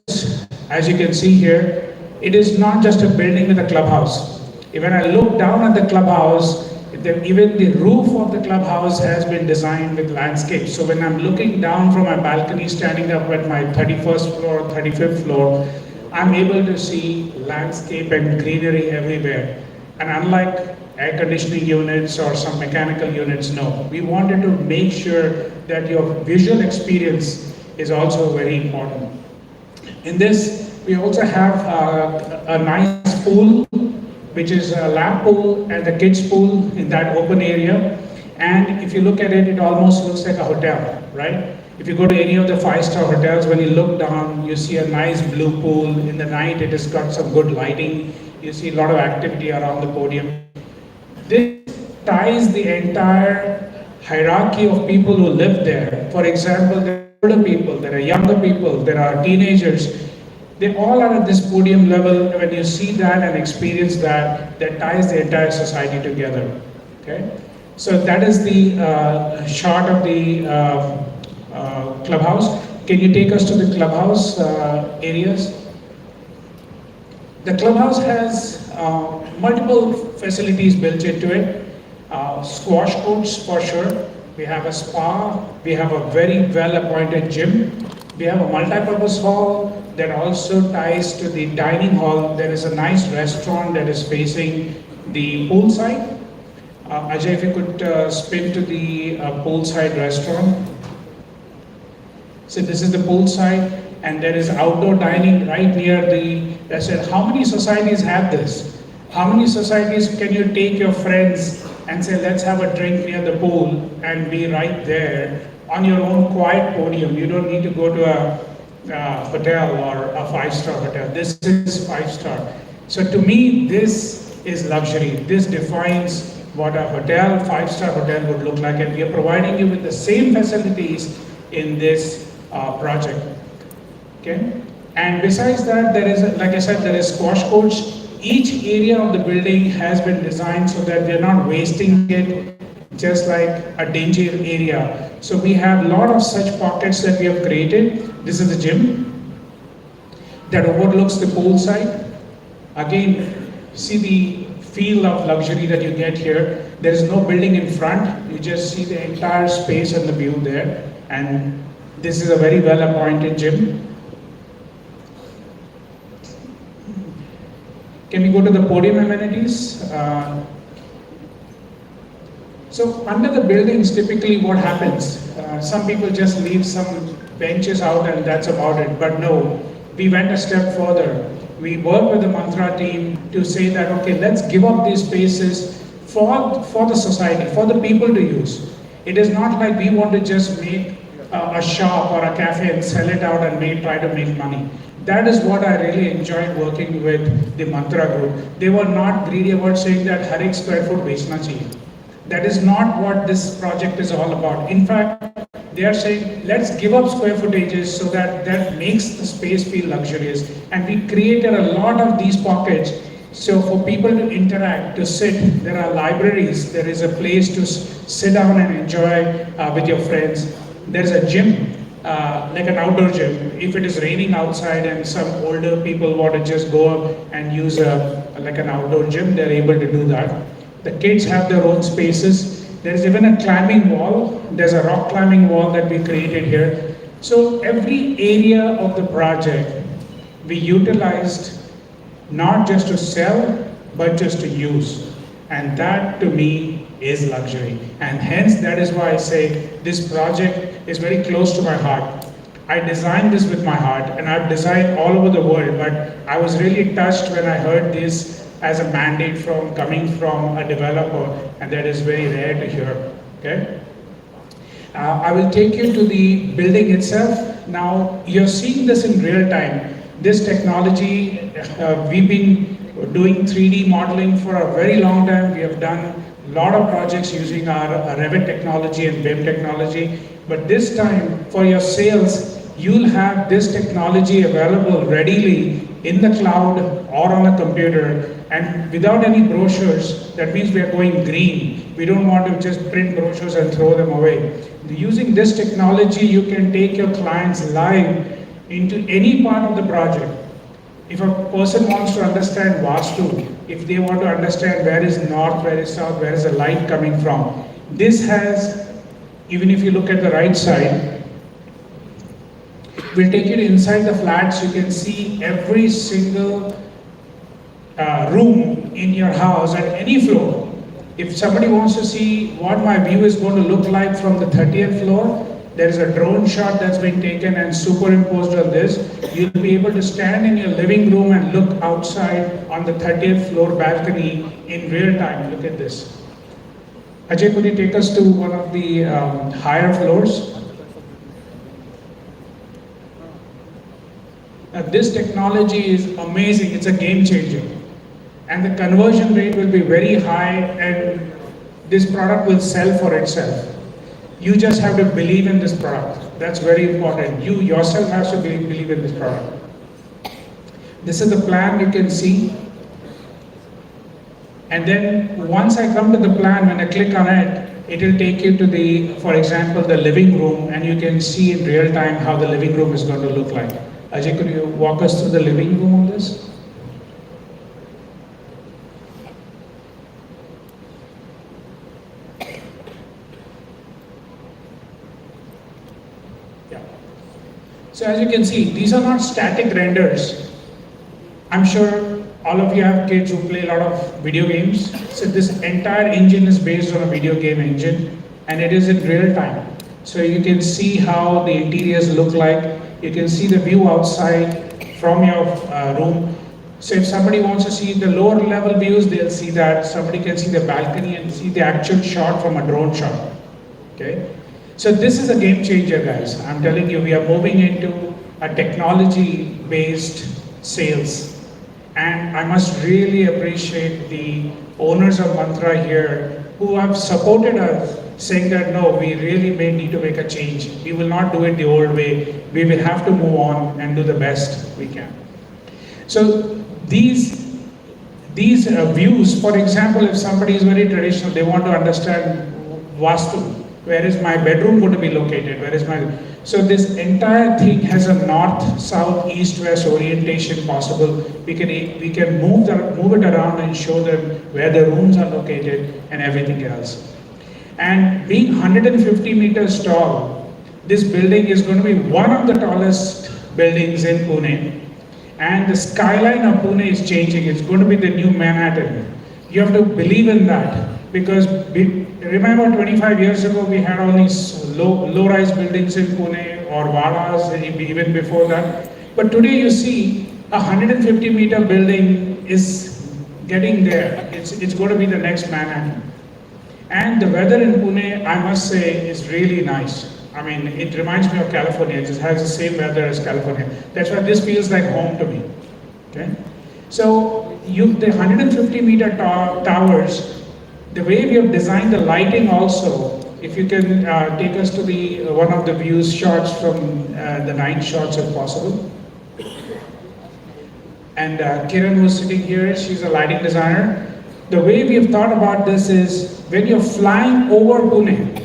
as you can see here, it is not just a building with a clubhouse. When I look down at the clubhouse, even the roof of the clubhouse has been designed with landscape. So when I'm looking down from my balcony, standing up at my 31st floor, 35th floor, I'm able to see landscape and greenery everywhere. And unlike air conditioning units or some mechanical units, no. We wanted to make sure that your visual experience is also very important. In this, we also have a nice pool, which is a lap pool and a kids pool in that open area. And if you look at it, it almost looks like a hotel, right? If you go to any of the 5-star hotels, when you look down, you see a nice blue pool. In the night, it has got some good lighting. You see a lot of activity around the podium. This ties the entire hierarchy of people who live there. For example, there older people, there are younger people, there are teenagers. They all are at this podium level. When you see that and experience that, that ties the entire society together. Okay, so that is the shot of the clubhouse. Can you take us to the clubhouse areas? The clubhouse has multiple facilities built into it. Squash courts for sure. We have a spa. We have a very well-appointed gym. We have a multi-purpose hall that also ties to the dining hall. There is a nice restaurant that is facing the poolside. Ajay, if you could spin to the poolside restaurant. So this is the poolside, and there is outdoor dining right near the restaurant. How many societies have this? How many societies can you take your friends and say, let's have a drink near the pool and be right there on your own quiet podium? You don't need to go to a hotel or a five-star hotel. This is five-star. So to me, this is luxury. This defines what a hotel, five-star hotel would look like, and we are providing you with the same facilities in this project. Okay, and besides that, there is, like I said, there is squash courts. Each area of the building has been designed so that we are not wasting it just like a danger area. So we have a lot of such pockets that we have created. This is the gym that overlooks the pool side. Again, see the feel of luxury that you get here. There is no building in front. You just see the entire space and the view there. And this is a very well-appointed gym. Can we go to the podium amenities? So under the buildings, typically what happens? Some people just leave some benches out and that's about it. But no, we went a step further. We worked with the Mantra team to say that, okay, let's give up these spaces for the society, for the people to use. It is not like we want to just make a shop or a cafe and sell it out and try to make money. That is what I really enjoyed working with the Mantra group. They were not greedy about saying that har ek square foot bechna chahiye. That is not what this project is all about. In fact, they are saying, let's give up square footages so that makes the space feel luxurious. And we created a lot of these pockets. So for people to interact, to sit, there are libraries, there is a place to sit down and enjoy with your friends. There's a gym, like an outdoor gym. If it is raining outside and some older people want to just go and use like an outdoor gym, they're able to do that. The kids have their own spaces. There's even a climbing wall. There's a rock climbing wall that we created here. So every area of the project we utilized not just to sell, but just to use. And that to me is luxury. And hence that is why I say this project is very close to my heart. I designed this with my heart, and I've designed all over the world, but I was really touched when I heard this as a mandate coming from a developer, and that is very rare to hear. Okay? I will take you to the building itself. Now, you're seeing this in real time. This technology, we've been doing 3D modeling for a very long time. We have done a lot of projects using our Revit technology and BIM technology. But this time, for your sales, you'll have this technology available readily in the cloud or on a computer, and without any brochures. That means we are going green. We don't want to just print brochures and throw them away. Using this technology, you can take your clients live into any part of the project. If a person wants to understand Vastu, if they want to understand where is north, where is south, where is the light coming from, this has, even if you look at the right side, we'll take it inside the flats. You can see every single room in your house at any floor. If somebody wants to see what my view is going to look like from the 30th floor, there is a drone shot that's been taken and superimposed on this. You'll be able to stand in your living room and look outside on the 30th floor balcony in real time. Look at this. Ajay, could you take us to one of the higher floors? Now, this technology is amazing. It's a game changer. And the conversion rate will be very high, and this product will sell for itself. You just have to believe in this product. That's very important. You yourself has to believe in this product. This is the plan you can see. And then once I come to the plan, when I click on it, it will take you to the, for example, the living room, and you can see in real time how the living room is going to look like. Ajay, could you walk us through the living room on this? Yeah. So as you can see, these are not static renders. I'm sure all of you have kids who play a lot of video games. So this entire engine is based on a video game engine, and it is in real time. So you can see how the interiors look like. You can see the view outside from your room. So if somebody wants to see the lower level views, they'll see that. Somebody can see the balcony and see the actual shot from a drone shot. Okay. So this is a game changer, guys. I'm telling you, we are moving into a technology-based sales. And I must really appreciate the owners of Mantra here who have supported us, saying that no, we really may need to make a change. We will not do it the old way. We will have to move on and do the best we can. So these views, for example, if somebody is very traditional, they want to understand Vastu. Where is my bedroom going to be located? Where is my... So this entire thing has a north, south, east, west orientation possible. We can move it around and show them where the rooms are located and everything else. And being 150 meters tall, this building is going to be one of the tallest buildings in Pune. And the skyline of Pune is changing. It's going to be the new Manhattan. You have to believe in that. Because remember 25 years ago, we had all these low-rise buildings in Pune or Vadas, even before that. But today you see a 150-meter building is getting there. It's going to be the next Manhattan. And the weather in Pune, I must say, is really nice. I mean, it reminds me of California. It just has the same weather as California. That's why this feels like home to me. Okay? So the 150-meter towers, the way we have designed the lighting also, if you can take us to the one of the views shots from the night shots if possible. And Kiran, who's sitting here, she's a lighting designer. The way we have thought about this is when you're flying over Pune,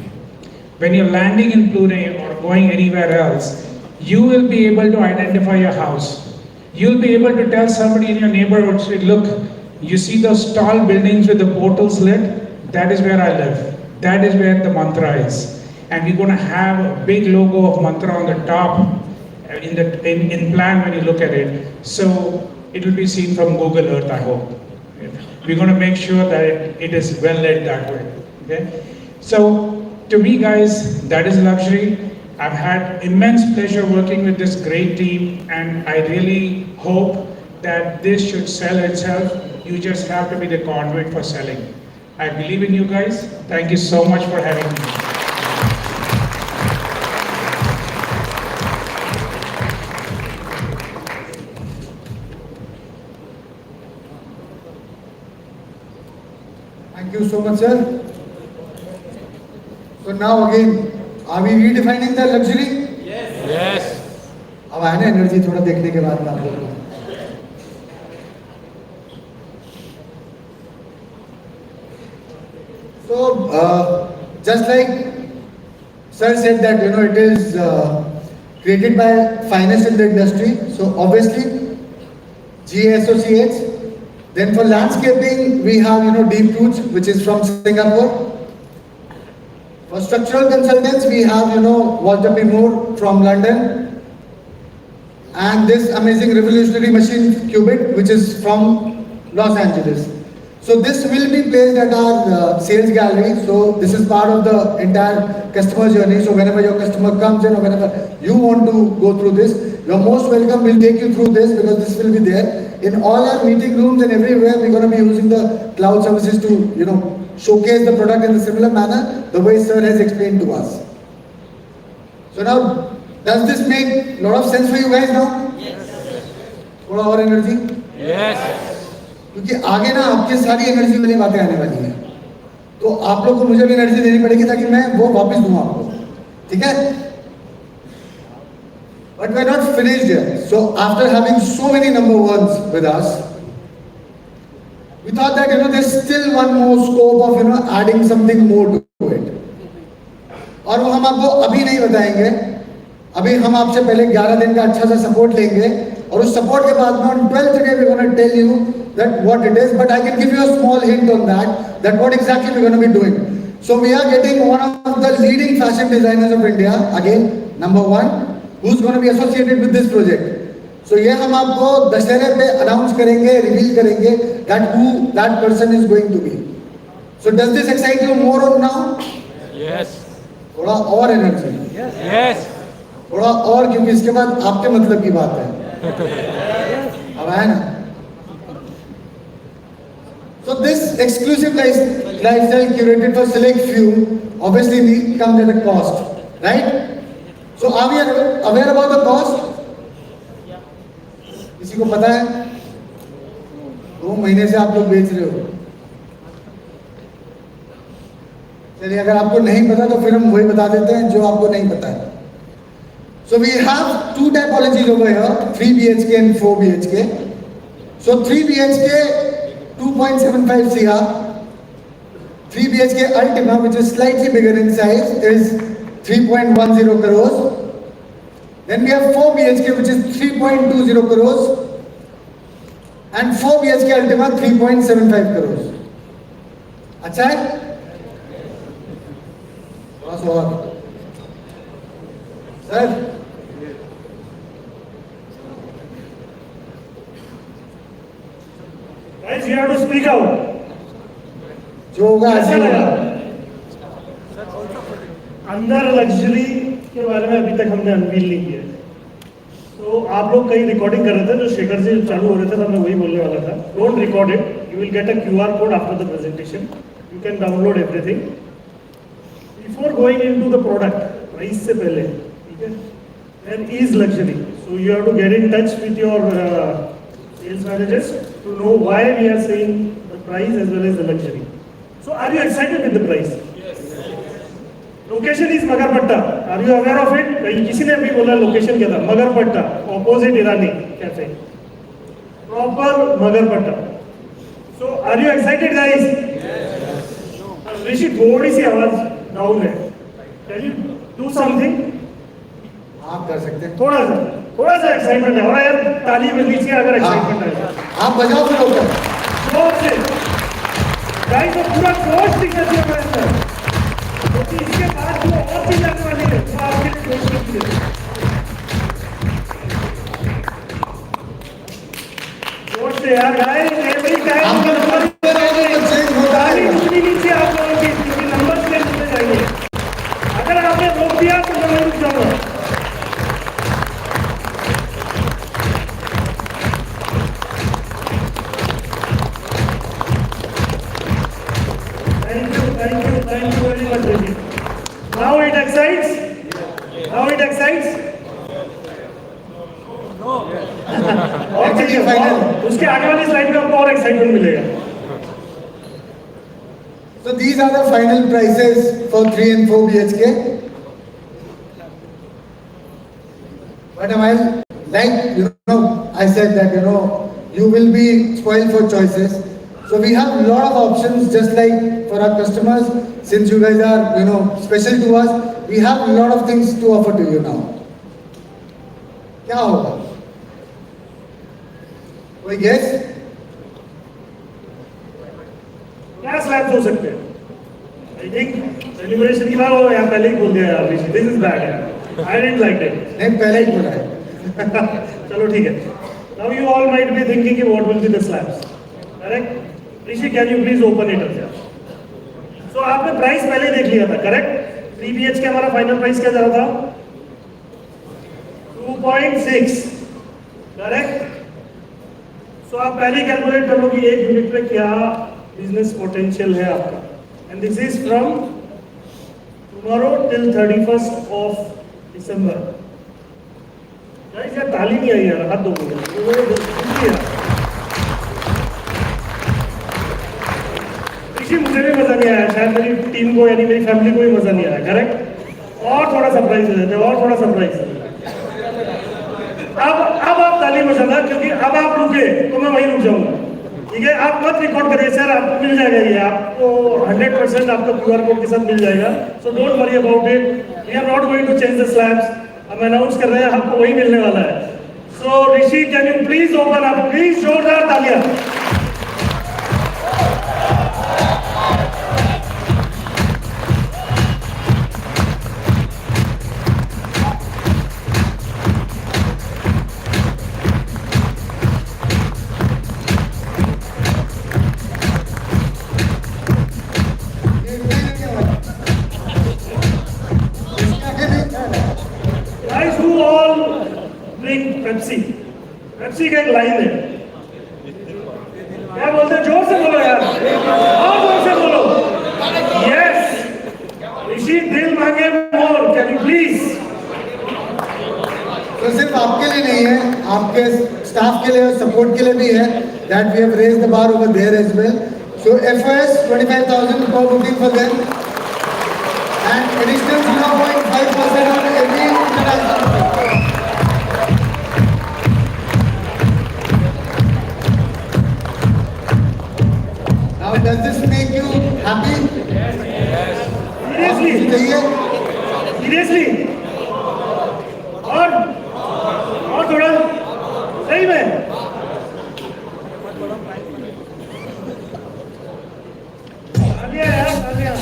when you're landing in Pune or going anywhere else, you will be able to identify your house. You'll be able to tell somebody in your neighborhood, say, look, you see those tall buildings with the portals lit? That is where I live. That is where the Mantra is. And we're going to have a big logo of Mantra on the top in plan when you look at it. So it will be seen from Google Earth, I hope. We're going to make sure that it is well lit that way. Okay? So to me, guys, that is luxury. I've had immense pleasure working with this great team, and I really hope that this should sell itself. You just have to be the conduit for selling. I believe in you guys. Thank you so much for having me. Thank you so much, sir. So now again, are we redefining the luxury? Yes. अब आया ना energy थोड़ा देखने के बाद आप लोगों को. So, just like sir said that, it is created by finest in the industry. So obviously, GA Associates. Then for landscaping, we have, Deep Roots, which is from Singapore. For structural consultants, we have, Walter P. Moore from London. And this amazing revolutionary machine, Qubit, which is from Los Angeles. So this will be placed at our sales gallery. So this is part of the entire customer journey. So whenever your customer comes in or whenever you want to go through this, you're most welcome. We'll take you through this because this will be there. In all our meeting rooms and everywhere, we're going to be using the cloud services to, showcase the product in a similar manner, the way sir has explained to us. So now, does this make a lot of sense for you guys now? Yes. थोड़ा और energy? Yes. क्योंकि आगे ना आपकी सारी energy वाली बातें आने वाली हैं. तो तो आप लोग को मुझे भी एनर्जी देनी पड़ेगी ताकि मैं वो वापस दूं आपको, ठीक है? But we're not finished yet. So after having so many number ones with us, we thought that there's still one more scope of adding something more to it. और वो हम आपको अभी नहीं बताएंगे. अभी हम आपसे पहले 11 दिन का अच्छा सा सपोर्ट लेंगे और उस सपोर्ट के बाद में on 12th day we're going to tell you that what it is. But I can give you a small hint on that what exactly we're going to be doing. So we are getting one of the leading fashion designers of India, again number one, who's going to be associated with this project. So ये हम आपको दशहरे पे announce करेंगे, reveal करेंगे that who that person is going to be. So does this excite you more or now? Yes. थोड़ा और energy. Yes. थोड़ा और, क्योंकि इसके बाद आपके मतलब की बात है. अब है ना? So this exclusive lifestyle curated for select few obviously comes at a cost, right? So are we aware about the cost? किसी को पता है? 2 महीने से आप लोग बेच रहे हो. चलिए, अगर आपको नहीं पता तो फिर हम वही बता देते हैं जो आपको नहीं पता है. So we have 2 typologies over here, 3 BHK and 4 BHK. So 3 BHK 2.75 CR, 3 BHK Ultima, which is slightly bigger in size, is 3.10 crores. Then we have 4 BHK, which is 3.20 crores, and 4 BHK Ultima 3.75 crores. अच्छा है? बस और sir Guys, you have to speak out. जो होगा कैसा ऐसा लगा? होगा. अंदर लग्जरी के बारे में अभी तक हमने अनवील नहीं किया. तो आप लोग कहीं रिकॉर्डिंग कर रहे थे, जो शेखर से चालू हो रहे थे, तो मैं वही बोलने वाला था. Don't record it. You will get a QR code after the presentation. You can download everything. Before going into the product, price से पहले, ठीक है, there is luxury. So you have to get in touch with your sales managers to know why we are saying the price as well as the luxury. So are you excited with the price? Yes. Location is Magarpatta. Are you aware of it? कहीं किसी ने भी बोला location क्या था? Magarpatta, opposite Irani cafe. Proper Magarpatta. So are you excited, guys? Yes. ऋषि, थोड़ी सी आवाज down है. Can you do something? आप कर सकते हैं. थोड़ा सा एक्साइटमेंट है. और यार ताली मिल लीजिए अगर एक्साइटमेंट है. आप बजाओ फिर होकर. जोर से गाइस, तो पूरा जोश दिखना चाहिए हमारे अंदर, क्योंकि इसके बाद जो और चीज आने वाली है वो आपके लिए जोश की है. जोश से यार गाइस, एवरी टाइम चेंज होता ताली है. उतनी नीचे आप लोगों की, क्योंकि नंबर प्लेट होते जाएंगे. अगर आपने रोक दिया तो मैं रुक जाऊंगा. Thank you very much, Rishi. Now it excites? Now it excites? No. और चलिए, और उसके आगे वाली स्लाइड में आपको और एक्साइटमेंट मिलेगा. So these are the final prices for 3 and 4 BHK. But I said that you will be spoiled for choices. So we have a lot of options, just like for our customers. Since you guys are special to us, we have a lot of things to offer to you now. क्या होगा? कोई guess? क्या slabs हो सकते हैं? I think celebration की बात हो, या पहले ही बोल दिया यार ऋषि. This is bad यार. I didn't like it. नहीं, पहले ही बोला है. चलो ठीक है. Now you all might be thinking what will be the slabs. Correct? Rishi, can you please open it up? So आपने प्राइस पहले देख लिया था, करेक्ट? 3 BHK हमारा फाइनल प्राइस क्या जा रहा था? 2.6, करेक्ट? सो आप पहले कैलकुलेट कर लो कि एक यूनिट पे क्या बिजनेस पोटेंशियल है आपका. And this is from tomorrow till 31st of December. Guys, यार ताली नहीं आई यार, हाथ दो मुझे. ऋषि मुझे भी मजा नहीं आया, शायद मेरी टीम को यानी मेरी फैमिली को भी मजा नहीं आया, करेक्ट? और थोड़ा सरप्राइज दे देते, और थोड़ा सरप्राइज। अब आप ताली बजाना, क्योंकि अब आप रुके तो मैं वहीं रुक जाऊंगा, ठीक है? आप मत रिकॉर्ड करिए सर, आपको मिल जाएगा ये, आपको 100% आपको QR कोड के साथ मिल जाएगा, so don't worry about it. We are not going to change the slabs, हम अनाउंस कर रहे हैं, आपको वही मिलने वाला है। So Rishi, can you please open up, please जोरदार तालियां। Guys who all drink Pepsi, Pepsi का एक लाइन है, क्या बोलते हैं? जोर से बोलो यार, और जोर से बोलो। यस, ऋषि दिल मांगे मोर, कैन यू प्लीज? तो सिर्फ आपके लिए नहीं है, आपके स्टाफ के लिए और सपोर्ट के लिए भी है, that we have raised the bar over there as well. So FOS 25,000 per booking for them and additional 0.5% on every international booking. Now does this make you happy? Seriously, चाहिए? Seriously, और थोड़ा सही में। तालियां यार, तालियां।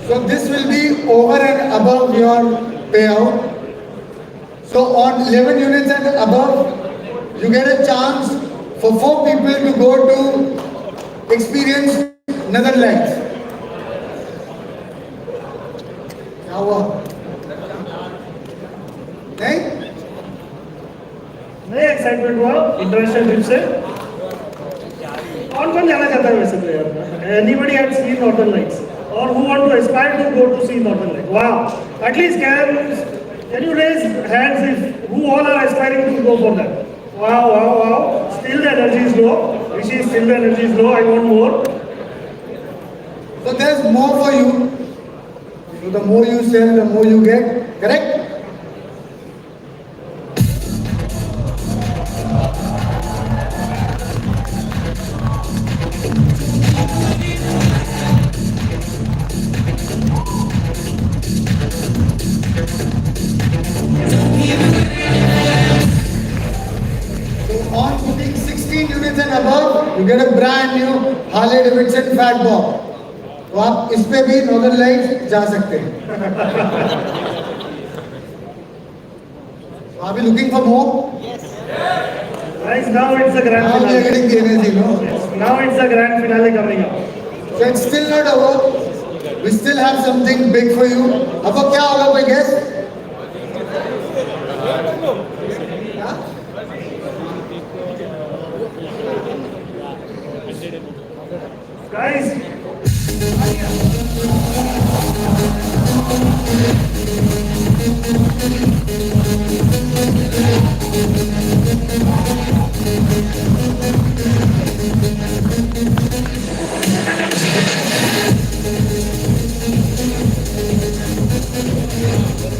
So this will be over and above your payout. So on 11 units and above, you get a chance for 4 people to go to experience Netherlands. क्या हुआ? नहीं? नहीं एक्साइटमेंट हुआ इंटरनेशनल ट्रिप से? कौन जाना चाहता है वैसे तो यार? Anybody had seen northern lights or who want to aspire to go to see Northern Lights? Wow! At least can you raise hands if who all are aspiring to go for that? Wow, wow, wow! Still the energy is low. Rishi, still the energy is low. I want more. So there's more for you. So the more you sell, the more you get. Correct? On booking 16 units and above, you get a brand new Harley Davidson Fat Bob. तो आप इस पे भी northern lights जा सकते हैं. Are we looking for more? Guys, now it's the grand Now we are finale. getting the energy, no? Yes, now it's the grand finale coming up. So it's still not over. We still have something big for you. अब वो क्या होगा कोई guess? Guys,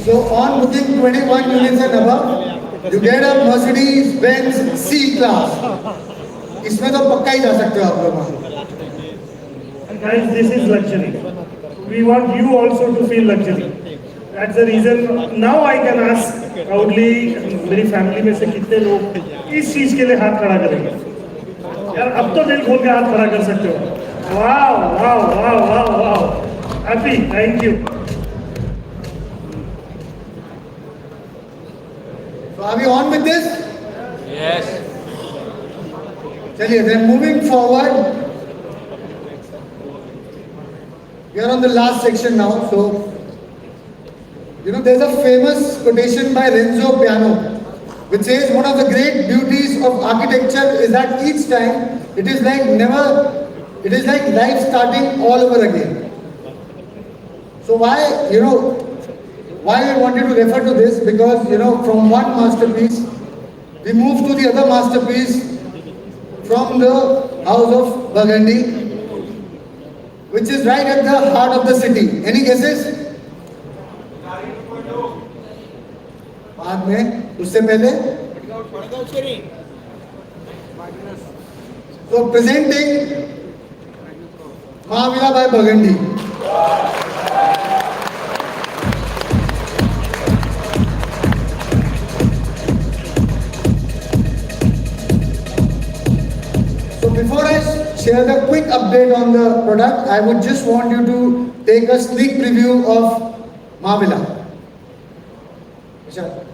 So on booking 21 units and above, you get a Mercedes-Benz C-Class. इसमें तो पक्का ही जा सकते हो आप लोग. guys, this is luxury. We want you also to feel luxury. That's the reason now I can ask proudly, मेरी family में से कितने लोग इस चीज के लिए हाथ खड़ा करेंगे? यार अब तो दिल खोल के हाथ खड़ा कर सकते हो. Wow, wow, wow, wow, wow. Happy, thank you. So are we on with this? Yes. चलिए, then moving forward, we are on the last section now. So, you know, there's a famous quotation by Renzo Piano, which says one of the great beauties of architecture is that each time it is like never, it is like life starting all over again. So why, why I wanted to refer to this, because, from one masterpiece, we move to the other masterpiece from the house of Burgundy, which is right at the heart of the city. Any guesses? बाद में, उससे पहले? So presenting Marvilla by Burgundy. So before I share the quick update on the product, I would just want you to take a sneak preview of Marvilla. Vishal.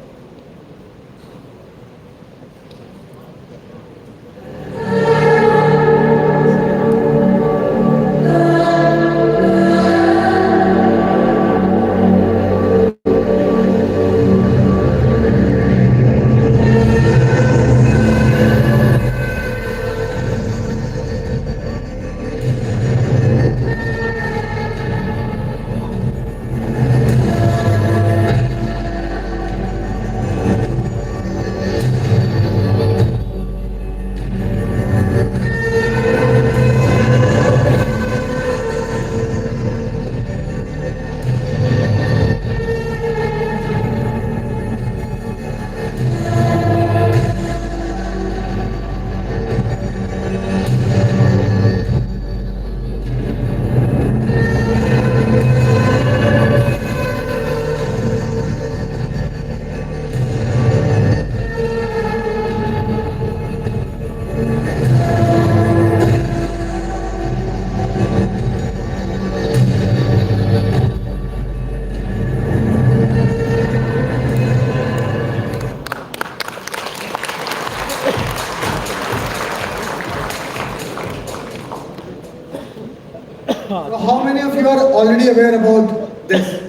So how many of you are already aware about this?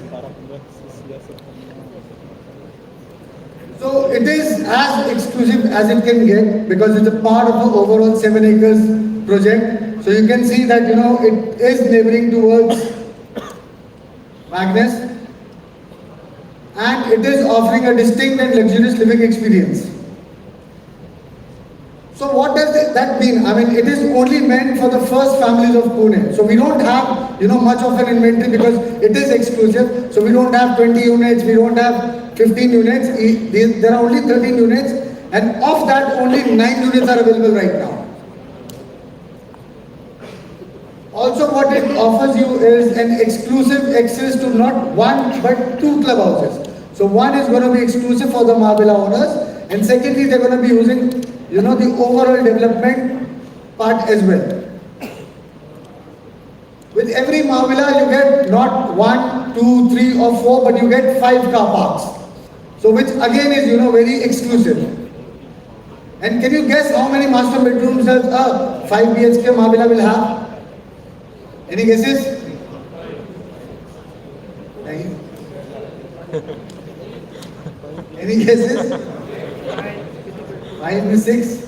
So it is as exclusive as it can get, because it's a part of the overall 7 acres project. So you can see that, it is neighboring towards Magnus, and it is offering a distinct and luxurious living experience. So what does that mean? I mean, it is only meant for the first families of Pune. So we don't have, much of an inventory, because it is exclusive. So we don't have 20 units, we don't have 15 units. There are only 13 units, and of that only 9 units are available right now. Also, what it offers you is an exclusive access to not one but 2 clubhouses. So one is going to be exclusive for the Marvilla owners, and secondly, they're going to be using, the overall development part as well. With every Marvilla, you get not 1, 2, 3 or 4, but you get 5 car parks. So which again is, very exclusive. And can you guess how many master bedrooms does a 5 BHK Marvilla will have? Any guesses? Any guesses? 5 to 6?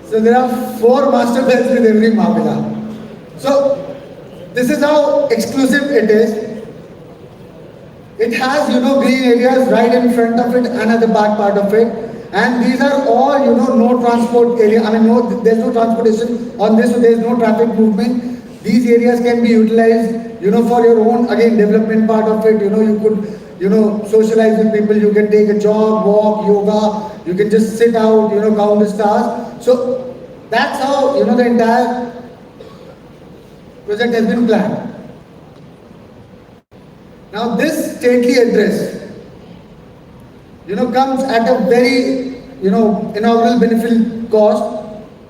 So there are 4 master beds with every Marvilla. So this is how exclusive it is. It has, green areas right in front of it and at the back part of it. And these are all, no transport area. I mean, there's no transportation on this, so there's no traffic movement. These areas can be utilized, for your own, again, development part of it. You could, socialize with people. You can take a jog, walk, yoga. You can just sit out, count the stars. So that's how, the entire project has been planned. Now this stately address, comes at a very, inaugural benefit cost,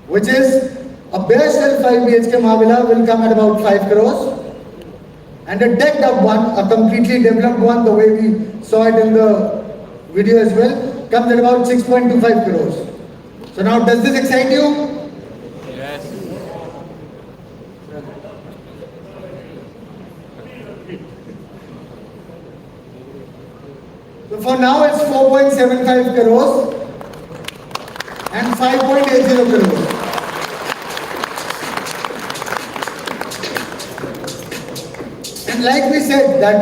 which is a bare shell 5 BHK Marvilla will come at about 5 crores. And a decked up one, a completely developed one, the way we saw it in the video as well, comes at about 6.25 crores. So now, does this excite you? Yes. So for now, it's 4.75 crores. And 5.80 crores. And like we said that,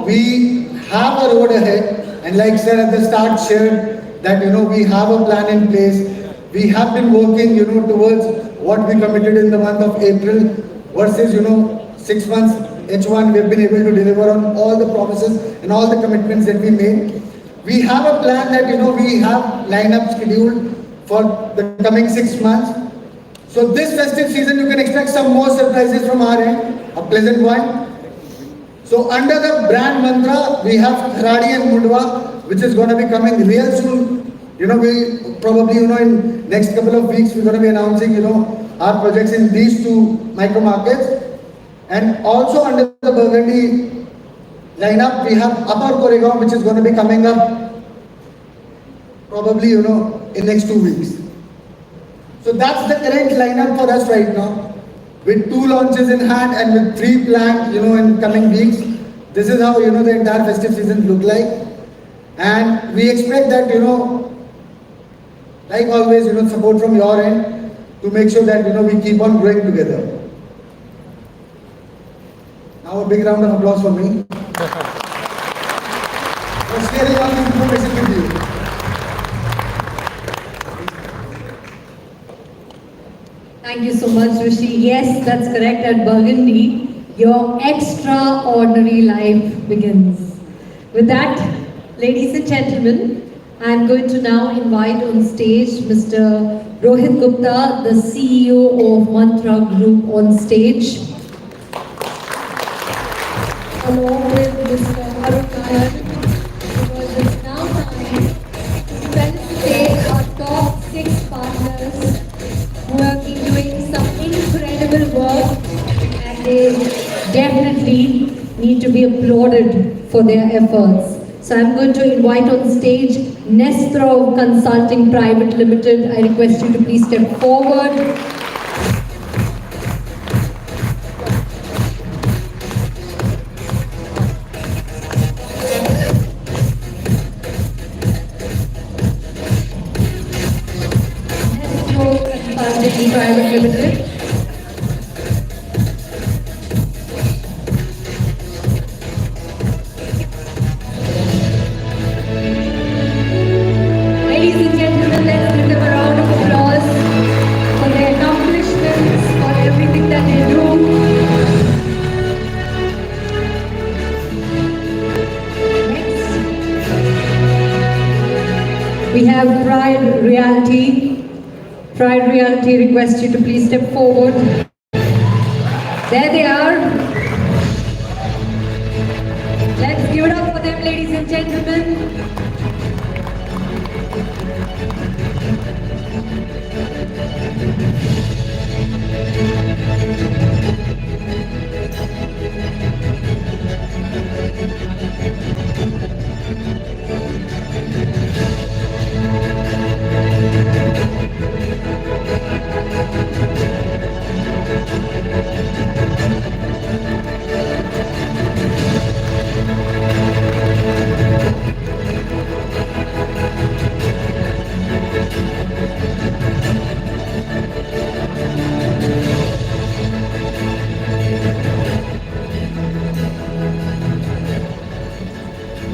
we have a road ahead, and like sir at the start shared that, we have a plan in place. We have been working, towards what we committed in the month of April versus, 6 months H1, we've been able to deliver on all the promises and all the commitments that we made. We have a plan that, we have lineup scheduled for the coming 6 months. So this festive season, you can expect some more surprises from our end, a pleasant one. So under the brand Mantra, we have Kharadi and Mundhwa, which is going to be coming real soon. We probably, in next couple of weeks, we're going to be announcing, our projects in these two micro markets. And also under the Burgundy lineup, we have Upper Koregaon, which is going to be coming up probably, in next 2 weeks. So that's the current lineup for us right now. With 2 launches in hand and with 3 planned, in coming weeks. This is how, the entire festive season look like. And we expect that, like always, support from your end to make sure that, we keep on growing together. Now a big round of applause for me. For sharing all this information with you. Thank you so much, Rishi. Yes, that's correct. At Burgundy, your extraordinary life begins. With that, ladies and gentlemen, I'm going to now invite on stage Mr. Rohit Gupta, the CEO of Mantra Group, on stage. Along with Mr. Arun Nair, because it's now time to felicitate our top 6 partners who have been doing some incredible work, and they definitely need to be applauded for their efforts. So I'm going to invite on stage Nestro Consulting Private Limited. I request you to please step forward. Private Limited. Ladies and gentlemen, let's give them a round of applause for their accomplishments, for everything that they do. Next, we have Pride Realty. Pride Realty requests you to please step forward. There they are. Let's give it up for them, ladies and gentlemen.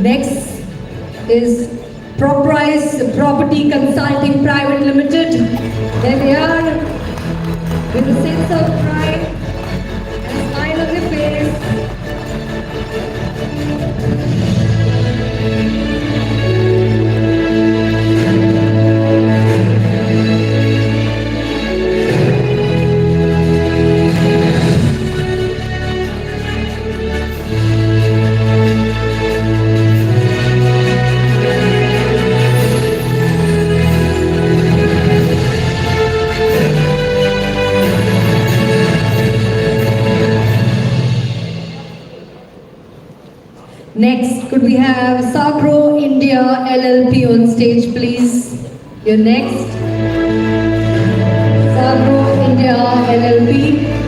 Next is Proprise Property Consulting Private Limited. There they are, with a sense of pride and a smile on their face. Next, could we have Sagro India LLP on stage, please? You're next. Sagro India LLP.